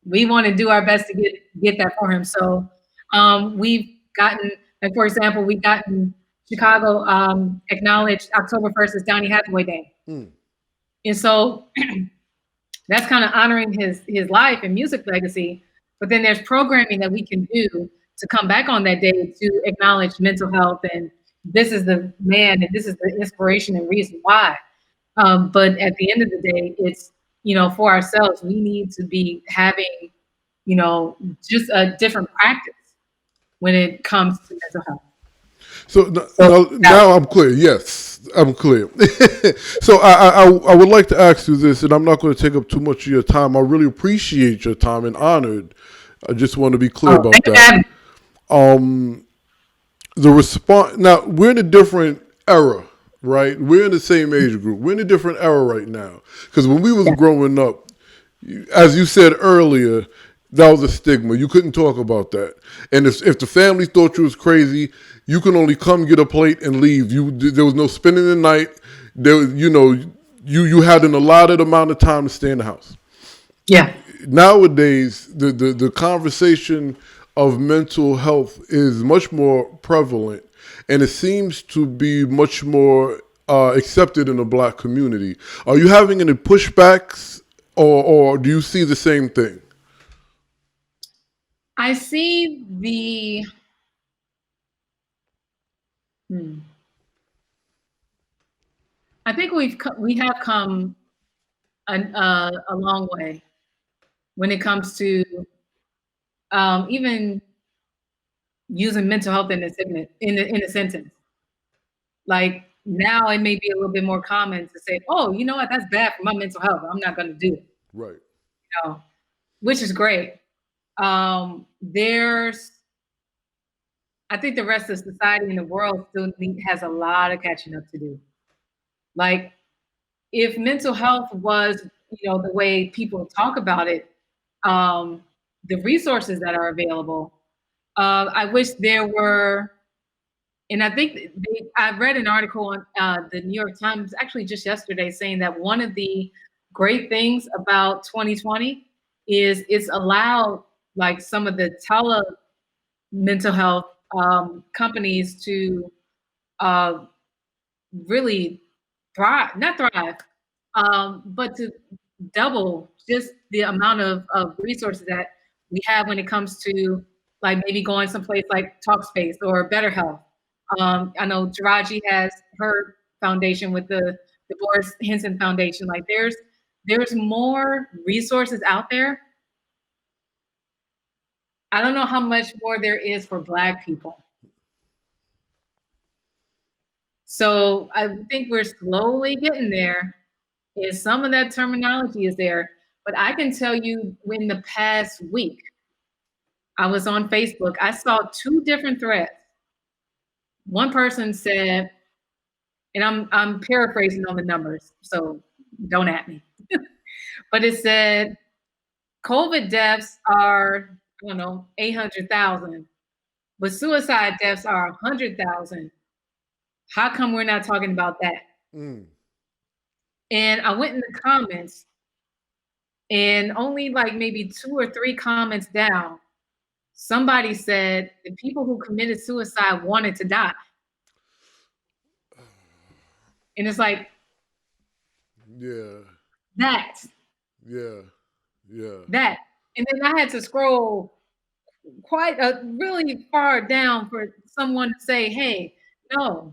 we want to do our best to get that for him. So we've gotten, like for example, we've gotten Chicago acknowledged October 1st as Donnita Hathaway Day, Mm. and so that's kind of honoring his life and music legacy. But then there's programming that we can do to come back on that day to acknowledge mental health, and this is the man, and this is the inspiration and reason why. But at the end of the day, it's for ourselves, we need to be having just a different practice when it comes to mental health. So now I'm clear. Yes, I'm clear. So I would like to ask you this, and I'm not going to take up too much of your time. I really appreciate your time and honored. I just want to be clear about that. The response. Now we're in a different era, right? We're in the same age group. We're in a different era right now because when we was growing up, as you said earlier, that was a stigma. You couldn't talk about that. And if the family thought you was crazy, you can only come get a plate and leave. There was no spending the night. You had an allotted amount of time to stay in the house. Yeah. Nowadays, the conversation of mental health is much more prevalent, and it seems to be much more accepted in the Black community. Are you having any pushbacks, or do you see the same thing? I see the. I think we have come a long way when it comes to even using mental health in a sentence. In a sentence, like now, it may be a little bit more common to say, "Oh, you know what? That's bad for my mental health. I'm not going to do it." Right. Which is great. There's I think the rest of society and the world still has a lot of catching up to do. Like, if mental health was, the way people talk about it, the resources that are available, I wish there were. And I think I read an article on the New York Times actually just yesterday saying that one of the great things about 2020 is it's allowed like some of the mental health companies to uh, really not thrive, but to double just the amount of resources that we have when it comes to like maybe going someplace like Talkspace or Better Health. I know Taraji has her foundation with the Boris Henson Foundation. Like there's more resources out there. I don't know how much more there is for Black people. So I think we're slowly getting there. Is some of that terminology is there, but I can tell you in the past week, I was on Facebook. I saw two different threads. One person said, and I'm paraphrasing on the numbers, so don't at me. But it said COVID deaths are, I don't know, 800,000, but suicide deaths are 100,000. How come we're not talking about that? Mm. And I went in the comments, and only like maybe 2 or 3 comments down, somebody said the people who committed suicide wanted to die. And it's like, Yeah. that, Yeah. Yeah. that. And then I had to scroll quite really far down for someone to say, hey, no,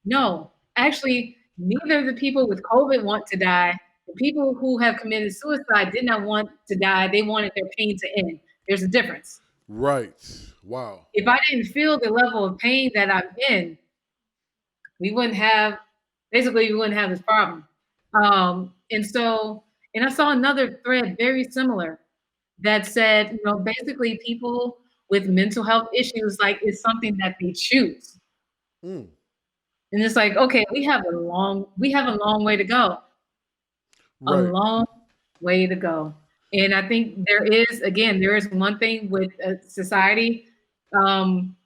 No, actually, neither of the people with COVID want to die. The people who have committed suicide did not want to die. They wanted their pain to end. There's a difference. Right. Wow. If I didn't feel the level of pain that I'm in, we wouldn't have, basically, we wouldn't have this problem. And so, and I saw another thread very similar that said, basically people with mental health issues, like it's something that they choose. Mm. And it's like, okay, we have a long way to go. A Right. long way to go. And I think there is one thing with society um,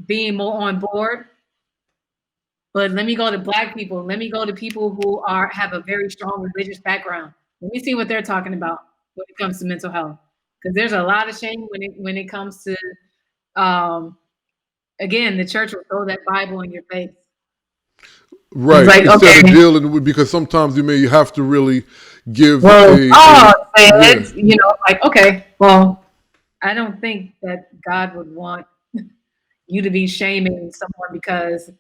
being more on board. But let me go to Black people. Let me go to people who have a very strong religious background. Let me see what they're talking about when it comes to mental health, because there's a lot of shame when it comes to um, again, the church will throw that Bible in your face. It's Right. like, Instead of okay, dealing with, because sometimes you may have to really give well, a yeah. said, like, okay, well, I don't think that God would want you to be shaming someone because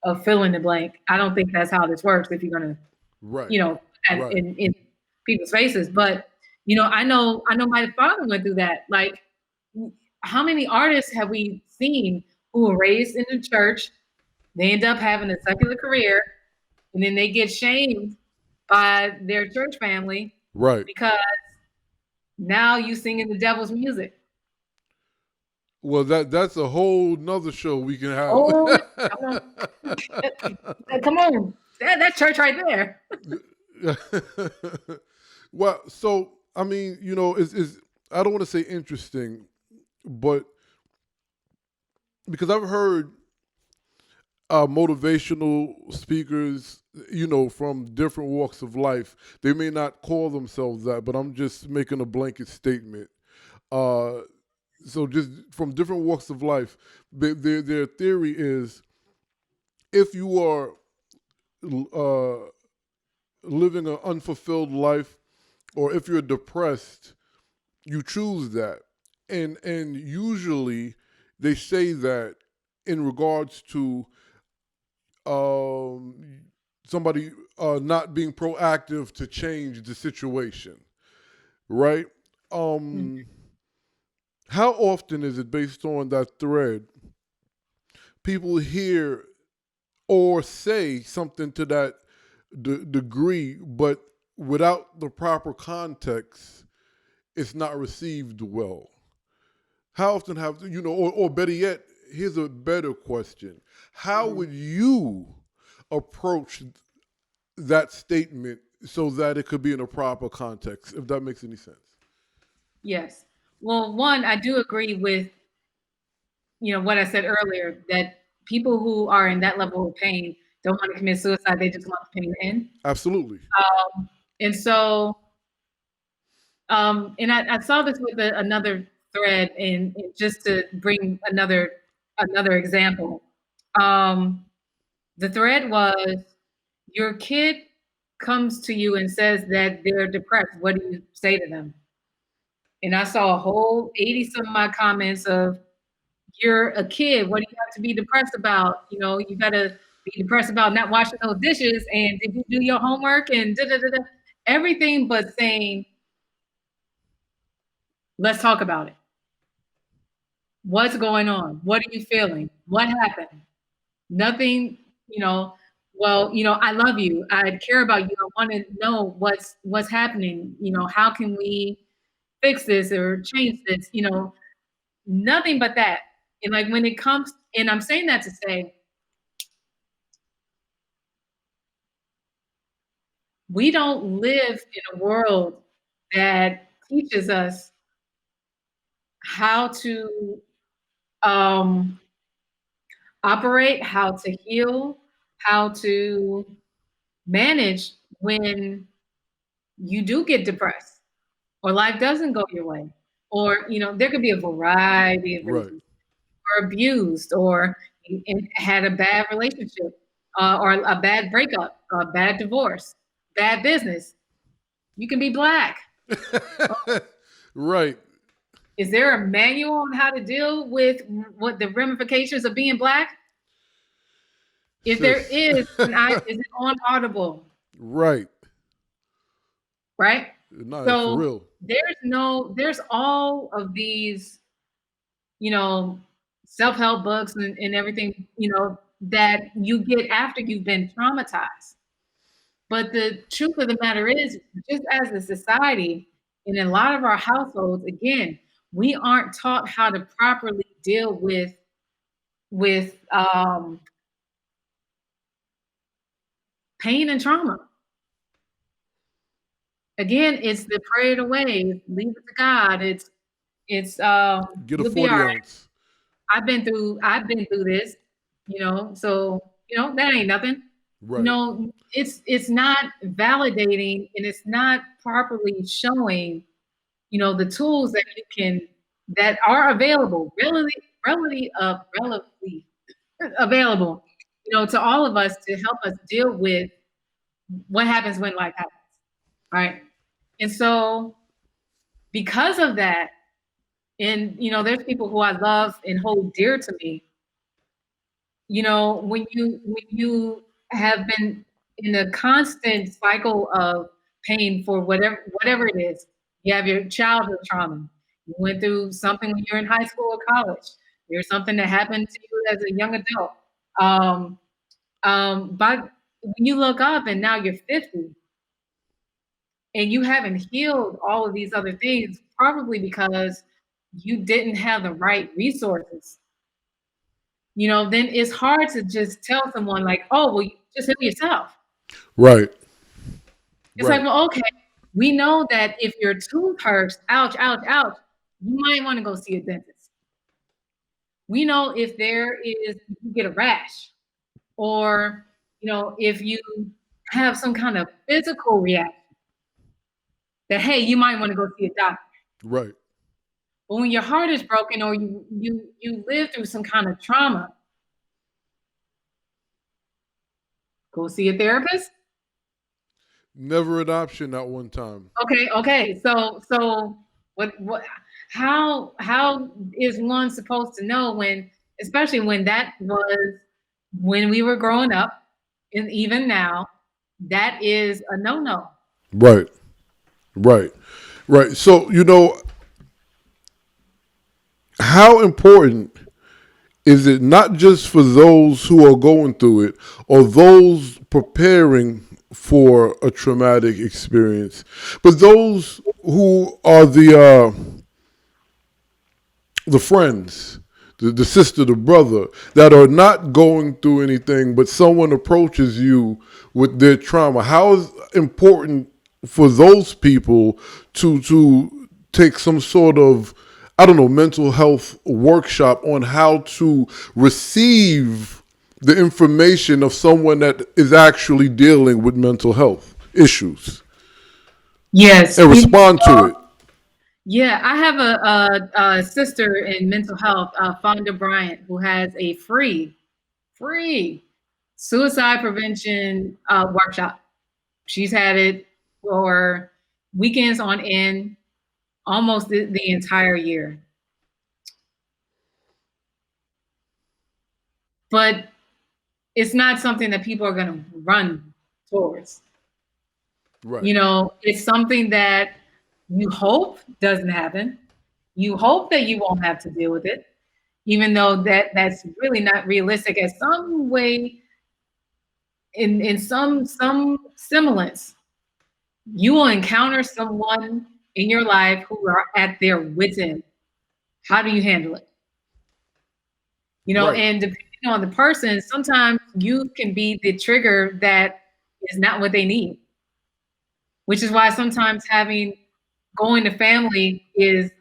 of fill in the blank. I don't think that's how this works if you're gonna, Right. put that Right. in people's faces. But I know my father went through that. Like, how many artists have we seen who were raised in the church? They end up having a secular career, and then they get shamed by their church family Right. because now you singing the devil's music. Well, that's a whole nother show we can have. Oh, come on, come on, that church right there. Well, so I mean, is I don't want to say interesting, but because I've heard motivational speakers, from different walks of life. They may not call themselves that, but I'm just making a blanket statement. Uh, so just from different walks of life, their theory is if you are uh, living an unfulfilled life, or if you're depressed, you choose that, and usually they say that in regards to um, somebody not being proactive to change the situation, right? Mm. Um, how often is it, based on that thread, people hear or say something to that degree, but without the proper context, it's not received well? How often have or better yet, here's a better question: how Mhm. would you approach that statement so that it could be in a proper context, if that makes any sense? Yes. Well, one, I do agree with what I said earlier, that people who are in that level of pain don't want to commit suicide. They just want the pain to end. Absolutely. And so, and I saw this with another thread, and just to bring another example. Um, the thread was, your kid comes to you and says that they're depressed. What do you say to them? And I saw a whole 80 some of my comments of, you're a kid. What do you have to be depressed about? You got to be depressed about not washing those dishes. And did you do your homework? And da da da da. Everything but saying, let's talk about it. What's going on? What are you feeling? What happened? Nothing, well, I love you. I care about you. I want to know what's happening. How can we fix this or change this? Nothing but that. And like when it comes, and I'm saying that to say, we don't live in a world that teaches us how to um, operate, how to heal, how to manage when you do get depressed or life doesn't go your way. Or, there could be a variety of Right. reasons. Or abused, or had a bad relationship, or a bad breakup, a bad divorce, bad business. You can be Black. Right. Is there a manual on how to deal with what the ramifications of being Black? If there sis. is, is it on Audible, Right. right? No, for So real. there's all of these, you know, self-help books and everything, that you get after you've been traumatized. But the truth of the matter is, just as a society, in a lot of our households, again, we aren't taught how to properly deal with pain and trauma. Again, it's the pray it away, leave it to God. It's Get a you'll be all 40 right. ounce. I've been through this, so that ain't nothing. Right. It's not validating and it's not properly showing, the tools that are available, relatively available, to all of us to help us deal with what happens when life happens, right? And so because of that, and there's people who I love and hold dear to me. When you have been in a constant cycle of pain for whatever it is, you have your childhood trauma. You went through something when you're in high school or college. There's something that happened to you as a young adult. Um, but when you look up and now you're 50 and you haven't healed all of these other things, probably because you didn't have the right resources, then it's hard to just tell someone like, oh, well, you just heal yourself. Right. It's like, Right. well, okay, we know that if your tooth hurts, ouch, ouch, ouch, you might want to go see a dentist. We know if you get a rash or, if you have some kind of physical reaction that, hey, you might want to go see a doctor. Right. But when your heart is broken or you live through some kind of trauma, go see a therapist. Never an option at one time. Okay. So what how is one supposed to know when, especially when that was when we were growing up, and even now, that is a no-no. Right. Right. Right. So, how important is it not just for those who are going through it or those preparing for a traumatic experience, but those who are the friends, the sister, the brother that are not going through anything, but someone approaches you with their trauma? How is important for those people to take some sort of, I don't know, mental health workshop on how to receive the information of someone that is actually dealing with mental health issues Yes. and respond to it? Yeah, I have a sister in mental health, Fonda Bryant, who has a free suicide prevention workshop. She's had it for weekends on end, almost the entire year. But it's not something that people are going to run towards. Right. It's something that you hope doesn't happen. You hope that you won't have to deal with it, even though that's really not realistic. As some way, in some semblance, you will encounter someone in your life who are at their wits end. How do you handle it? Right. And depending on the person, sometimes you can be the trigger that is not what they need, which is why sometimes having going to family is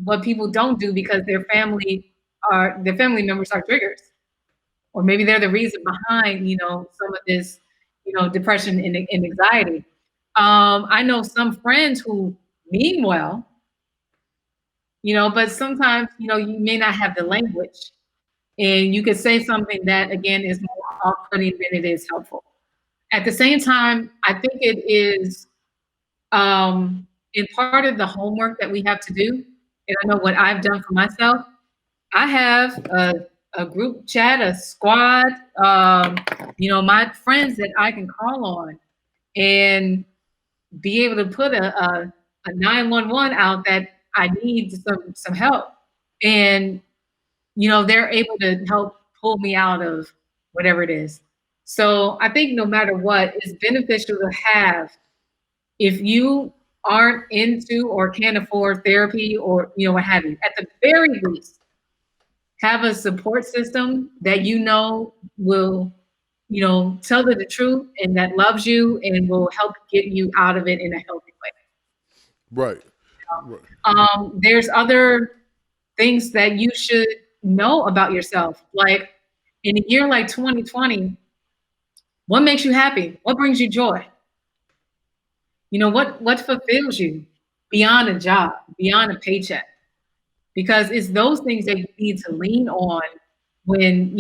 what people don't do because their family members are triggers, or maybe they're the reason behind some of this depression and anxiety. I know some friends who mean well, but sometimes you may not have the language, and you could say something that again is more off-putting than it is helpful. At the same time, I think it is in part of the homework that we have to do. And I know what I've done for myself. I have a a group chat, a squad, my friends that I can call on and be able to put a 911 out that I need some help. And, they're able to help pull me out of whatever it is. So I think no matter what, it's beneficial to have, if you aren't into or can't afford therapy or, what have you, at the very least, have a support system that will, tell you the truth and that loves you and will help get you out of it in a healthy way. Right. Right. There's other things that you should know about yourself. Like in a year like 2020, what makes you happy? What brings you joy? What fulfills you beyond a job, beyond a paycheck? Because it's those things that you need to lean on when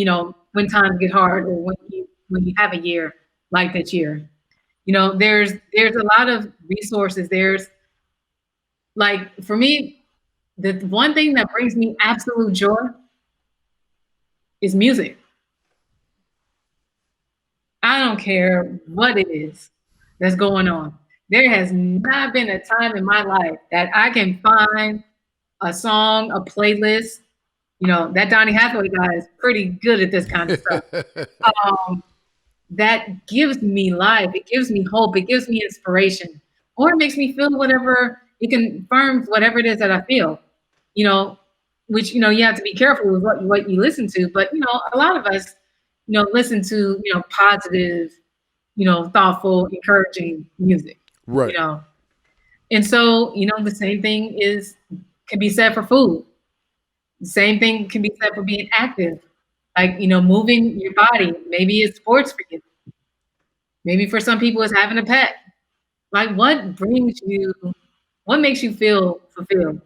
times get hard or when you have a year like this year. There's a lot of resources. There's, like, for me, the one thing that brings me absolute joy is music. I don't care what it is that's going on. There has not been a time in my life that I can find a song, a playlist. That Donnita Hathaway guy is pretty good at this kind of stuff. That gives me life. It gives me hope. It gives me inspiration. Or it makes me feel whatever, it confirms whatever it is that I feel. Which, you have to be careful with what you listen to. But, a lot of us, listen to, positive, thoughtful, encouraging music. Right. And so, the same thing can be said for food. The same thing can be said for being active, like, moving your body. Maybe it's sports for you. Maybe for some people it's having a pet. Like, what makes you feel fulfilled?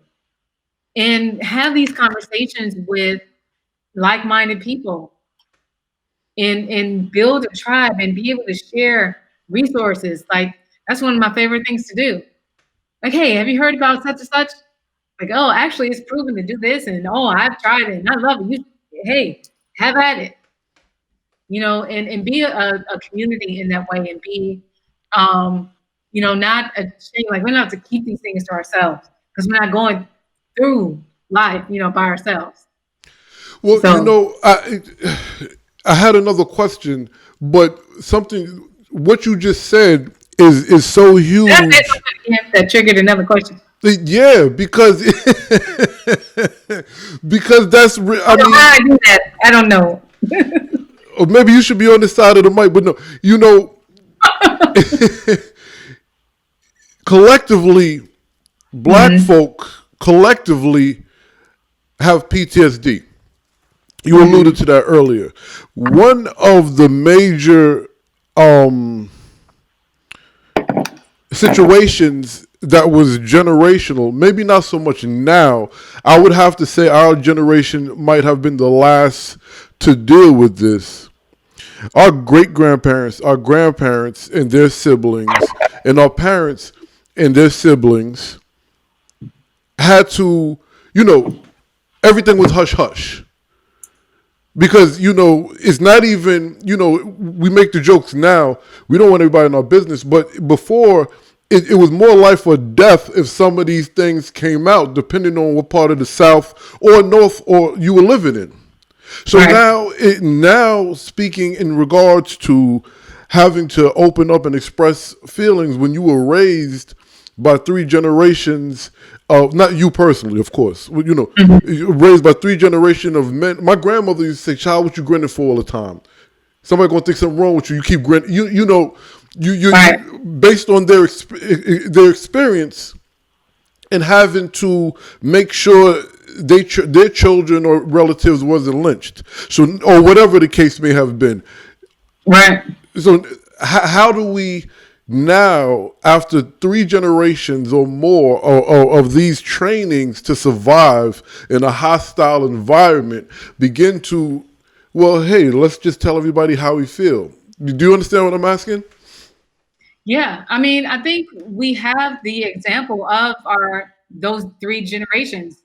And have these conversations with like-minded people and build a tribe and be able to share resources. Like, that's one of my favorite things to do. Like, hey, have you heard about such and such? Like, oh, actually, it's proven to do this, and oh, I've tried it, and I love it. Hey, have at it. And be a community in that way, and be, not ashamed. Like, we don't have to keep these things to ourselves because we're not going through life, by ourselves. Well, So, I had another question, but what you just said is so huge. that triggered another question. Yeah, because that's I mean, how I do that, I don't know. or maybe you should be on the side of the mic, but no, collectively, black folk collectively have PTSD. You alluded to that earlier. One of the major situations that was generational, maybe not so much now. I would have to say our generation might have been the last to deal with this. Our great-grandparents, our grandparents and their siblings, and our parents and their siblings had to, everything was hush-hush. Because, it's not even, we make the jokes now. We don't want everybody in our business. But before, it was more life or death if some of these things came out, depending on what part of the South or North or you were living in. So right. now speaking in regards to having to open up and express feelings when you were raised by three generations of, not you personally, of course, raised by three generations of men. My grandmother used to say, "Child, what you grinning for all the time? Somebody gonna think something wrong with you. You keep grinning." You based on their experience and having to make sure their children or relatives wasn't lynched, or whatever the case may have been. Right. So how do we now, after three generations or more of these trainings to survive in a hostile environment, begin to, well, hey, let's just tell everybody how we feel? Do you understand what I'm asking? Yeah, I mean, I think we have the example of those three generations,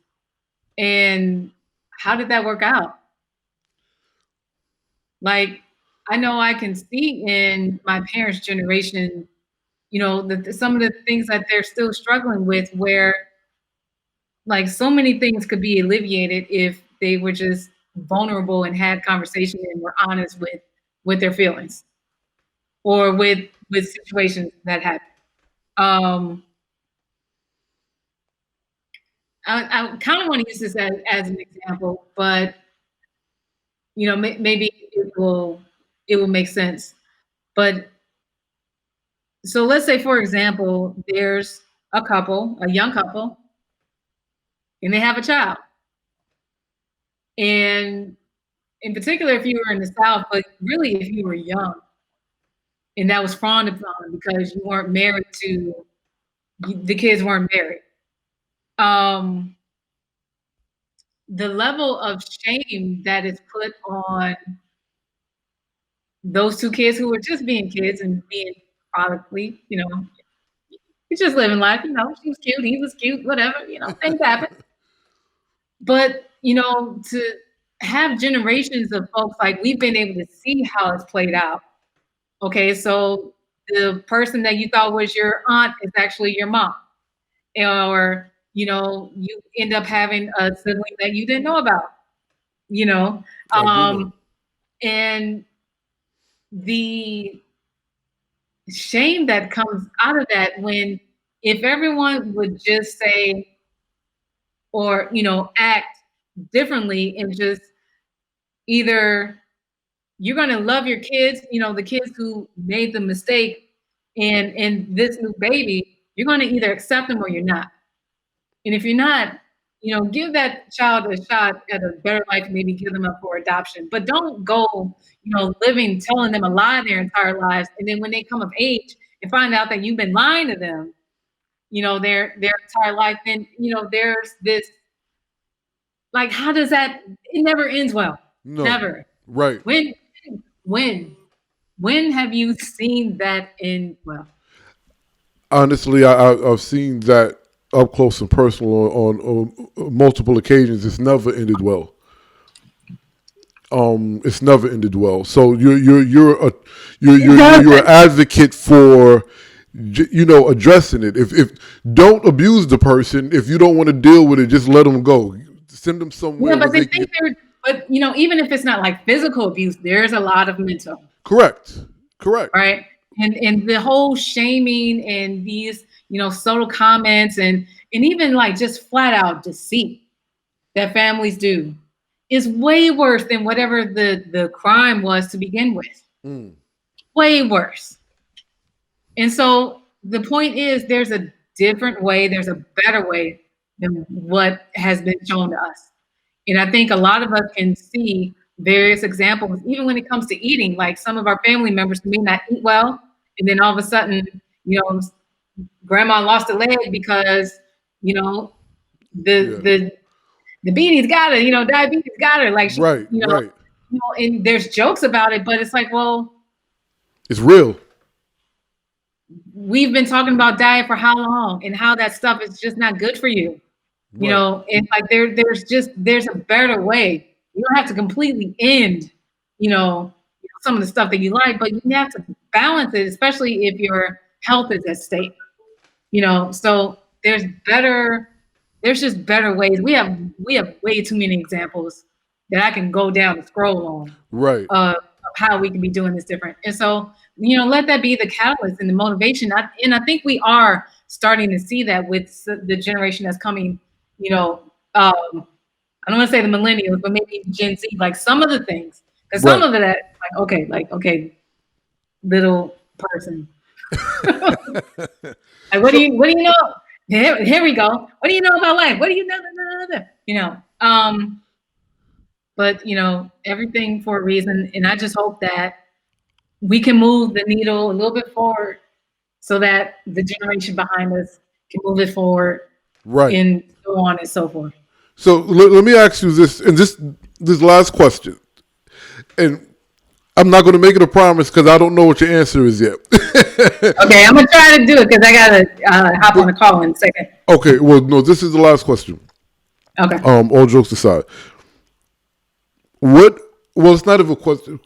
and how did that work out? Like, I know I can see in my parents' generation, some of the things that they're still struggling with, where like so many things could be alleviated if they were just vulnerable and had conversation and were honest with their feelings or with situations that happen. Um, I kind of want to use this as an example, but maybe it will make sense. But so let's say, for example, there's a young couple, and they have a child. And in particular, if you were in the South, but really if you were young, and that was frowned upon because you weren't married to, the kids weren't married. Um, the level of shame that is put on those two kids who were just being kids and being probably, he's just living life, she was cute, he was cute, whatever, things happen. But, to have generations of folks, like we've been able to see how it's played out. Okay, so the person that you thought was your aunt is actually your mom. Or, you end up having a sibling that you didn't know about, you know. I do know. And the shame that comes out of that, when if everyone would just say or act differently, and just either you're going to love your kids, the kids who made the mistake, and this new baby, you're going to either accept them or you're not. And if you're not, give that child a shot at a better life, maybe give them up for adoption. But don't go, telling them a lie their entire lives. And then when they come of age and find out that you've been lying to them, their entire life, then, there's this, like, how does that, it never ends well. No. Never. Right. When have you seen that end well? Honestly, I've seen that up close and personal on multiple occasions. It's never ended well. It's never ended well. So you're an advocate for addressing it. If don't abuse the person. If you don't want to deal with it, just let them go. Send them somewhere. Yeah, but they think but even if it's not like physical abuse, there's a lot of mental. Correct. Right. And the whole shaming and these, subtle comments and even like just flat out deceit that families do is way worse than whatever the crime was to begin with. Way worse. And so the point is, there's a different way, there's a better way than what has been shown to us. And I think a lot of us can see various examples, even when it comes to eating. Like some of our family members may not eat well, and then all of a sudden, grandma lost a leg because, the diabetes got her, diabetes got her. Like she, right. And there's jokes about it, but it's like, well, it's real. We've been talking about diet for how long, and how that stuff is just not good for you. Right. And like there's a better way. You don't have to completely end, some of the stuff that you like, but you have to balance it, especially if your health is at stake. So there's just better ways. We have way too many examples that I can go down and scroll on. Right. Of how we can be doing this different. And so, let that be the catalyst and the motivation. And I think we are starting to see that with the generation that's coming, I don't want to say the millennials, but maybe Gen Z, like some of the things, because some of that, okay, little person. Like, what do you know? Here we go. What do you know about life? What do you know? But everything for a reason. And I just hope that we can move the needle a little bit forward so that the generation behind us can move it forward. Right. And so on and so forth. So let me ask you this, and this last question. And I'm not going to make it a promise because I don't know what your answer is yet. Okay, I'm going to try to do it because I got to hop on a call in a second. Okay, well, no, this is the last question. Okay. All jokes aside. What well, it's not even a question.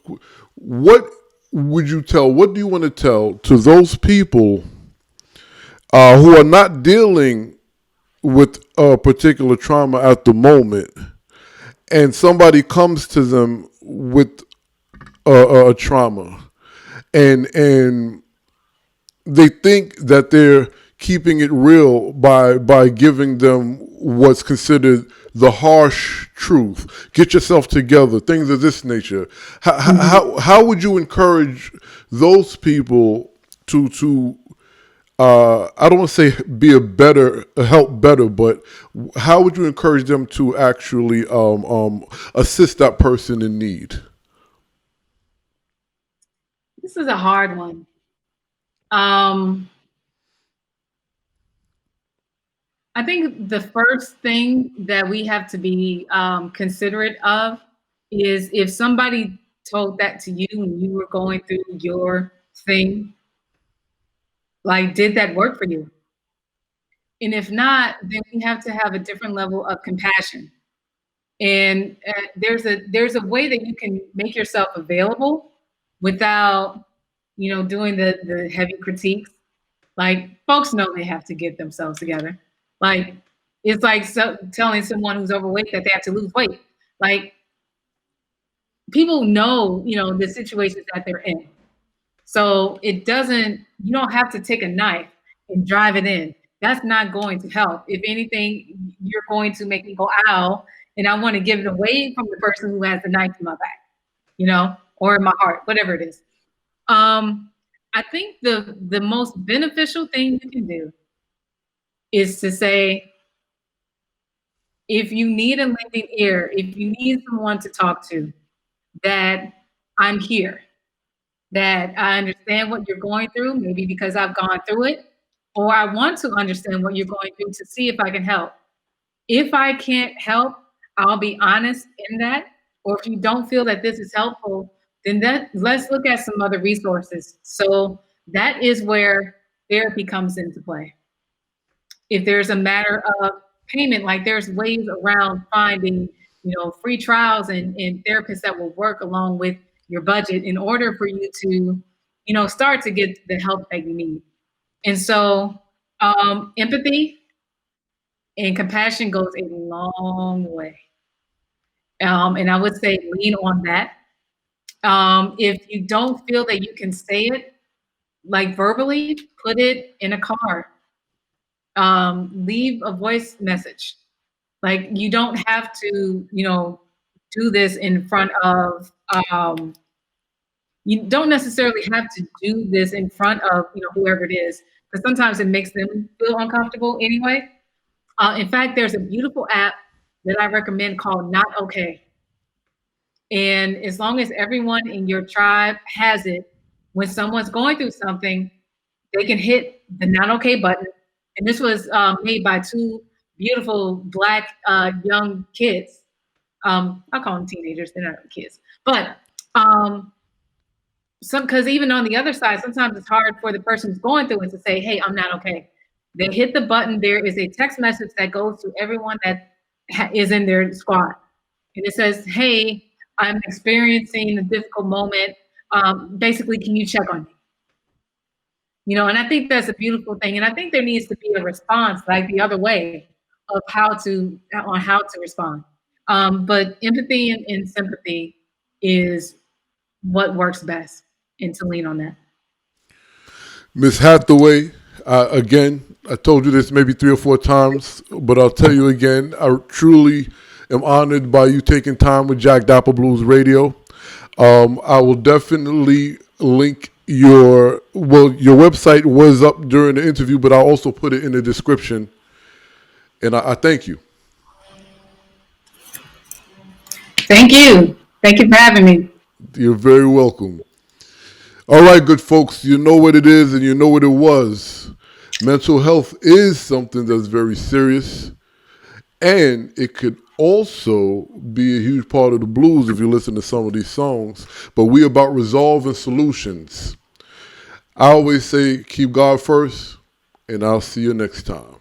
What would you tell? What do you want to tell to those people who are not dealing with a particular trauma at the moment, and somebody comes to them with a trauma, and they think that they're keeping it real by giving them what's considered the harsh truth. Get yourself together, things of this nature. How would you encourage those people to I don't want to say be help better, but how would you encourage them to actually assist that person in need? This is a hard one. I think the first thing that we have to be considerate of is if somebody told that to you when you were going through your thing, like, did that work for you? And if not, then we have to have a different level of compassion. And there's a way that you can make yourself available without, doing the heavy critiques. Like, folks know they have to get themselves together. Like, it's like telling someone who's overweight that they have to lose weight. Like, people know, the situations that they're in. So you don't have to take a knife and drive it in. That's not going to help. If anything, you're going to make me go, ow, and I want to give it away from the person who has the knife in my back, or in my heart, whatever it is. I think the most beneficial thing you can do is to say, if you need a lending ear, if you need someone to talk to, that I'm here, that I understand what you're going through, maybe because I've gone through it, or I want to understand what you're going through to see if I can help. If I can't help, I'll be honest in that. Or if you don't feel that this is helpful, then let's look at some other resources. So that is where therapy comes into play. If there's a matter of payment, like there's ways around finding, free trials and therapists that will work along with your budget in order for you to, start to get the help that you need. And so empathy and compassion goes a long way. And I would say lean on that. If you don't feel that you can say it, like verbally, put it in a card. Leave a voice message. Like, you don't have to, do this in front of, you don't necessarily have to do this in front of, whoever it is, because sometimes it makes them feel uncomfortable anyway. In fact, there's a beautiful app that I recommend called Not Okay. And as long as everyone in your tribe has it, when someone's going through something, they can hit the Not Okay button. And this was made by two beautiful Black young kids. I call them teenagers, they're not kids. But because even on the other side, sometimes it's hard for the person who's going through it to say, hey, I'm not okay. They hit the button. There is a text message that goes to everyone that is in their squad. And it says, hey, I'm experiencing a difficult moment. Basically, can you check on me? And I think that's a beautiful thing. And I think there needs to be a response, like the other way, of how to respond. But empathy and sympathy is what works best, and to lean on that. Miss Hathaway, again, I told you this maybe 3 or 4 times, but I'll tell you again, I truly am honored by you taking time with Jack Dappa Blues Radio. I will definitely link your website was up during the interview, but I'll also put it in the description. And I thank you. Thank you. Thank you for having me. You're very welcome. All right, good folks, you know what it is and you know what it was. Mental health is something that's very serious, and it could also be a huge part of the blues if you listen to some of these songs. But we about resolving solutions. I always say keep God first, and I'll see you next time.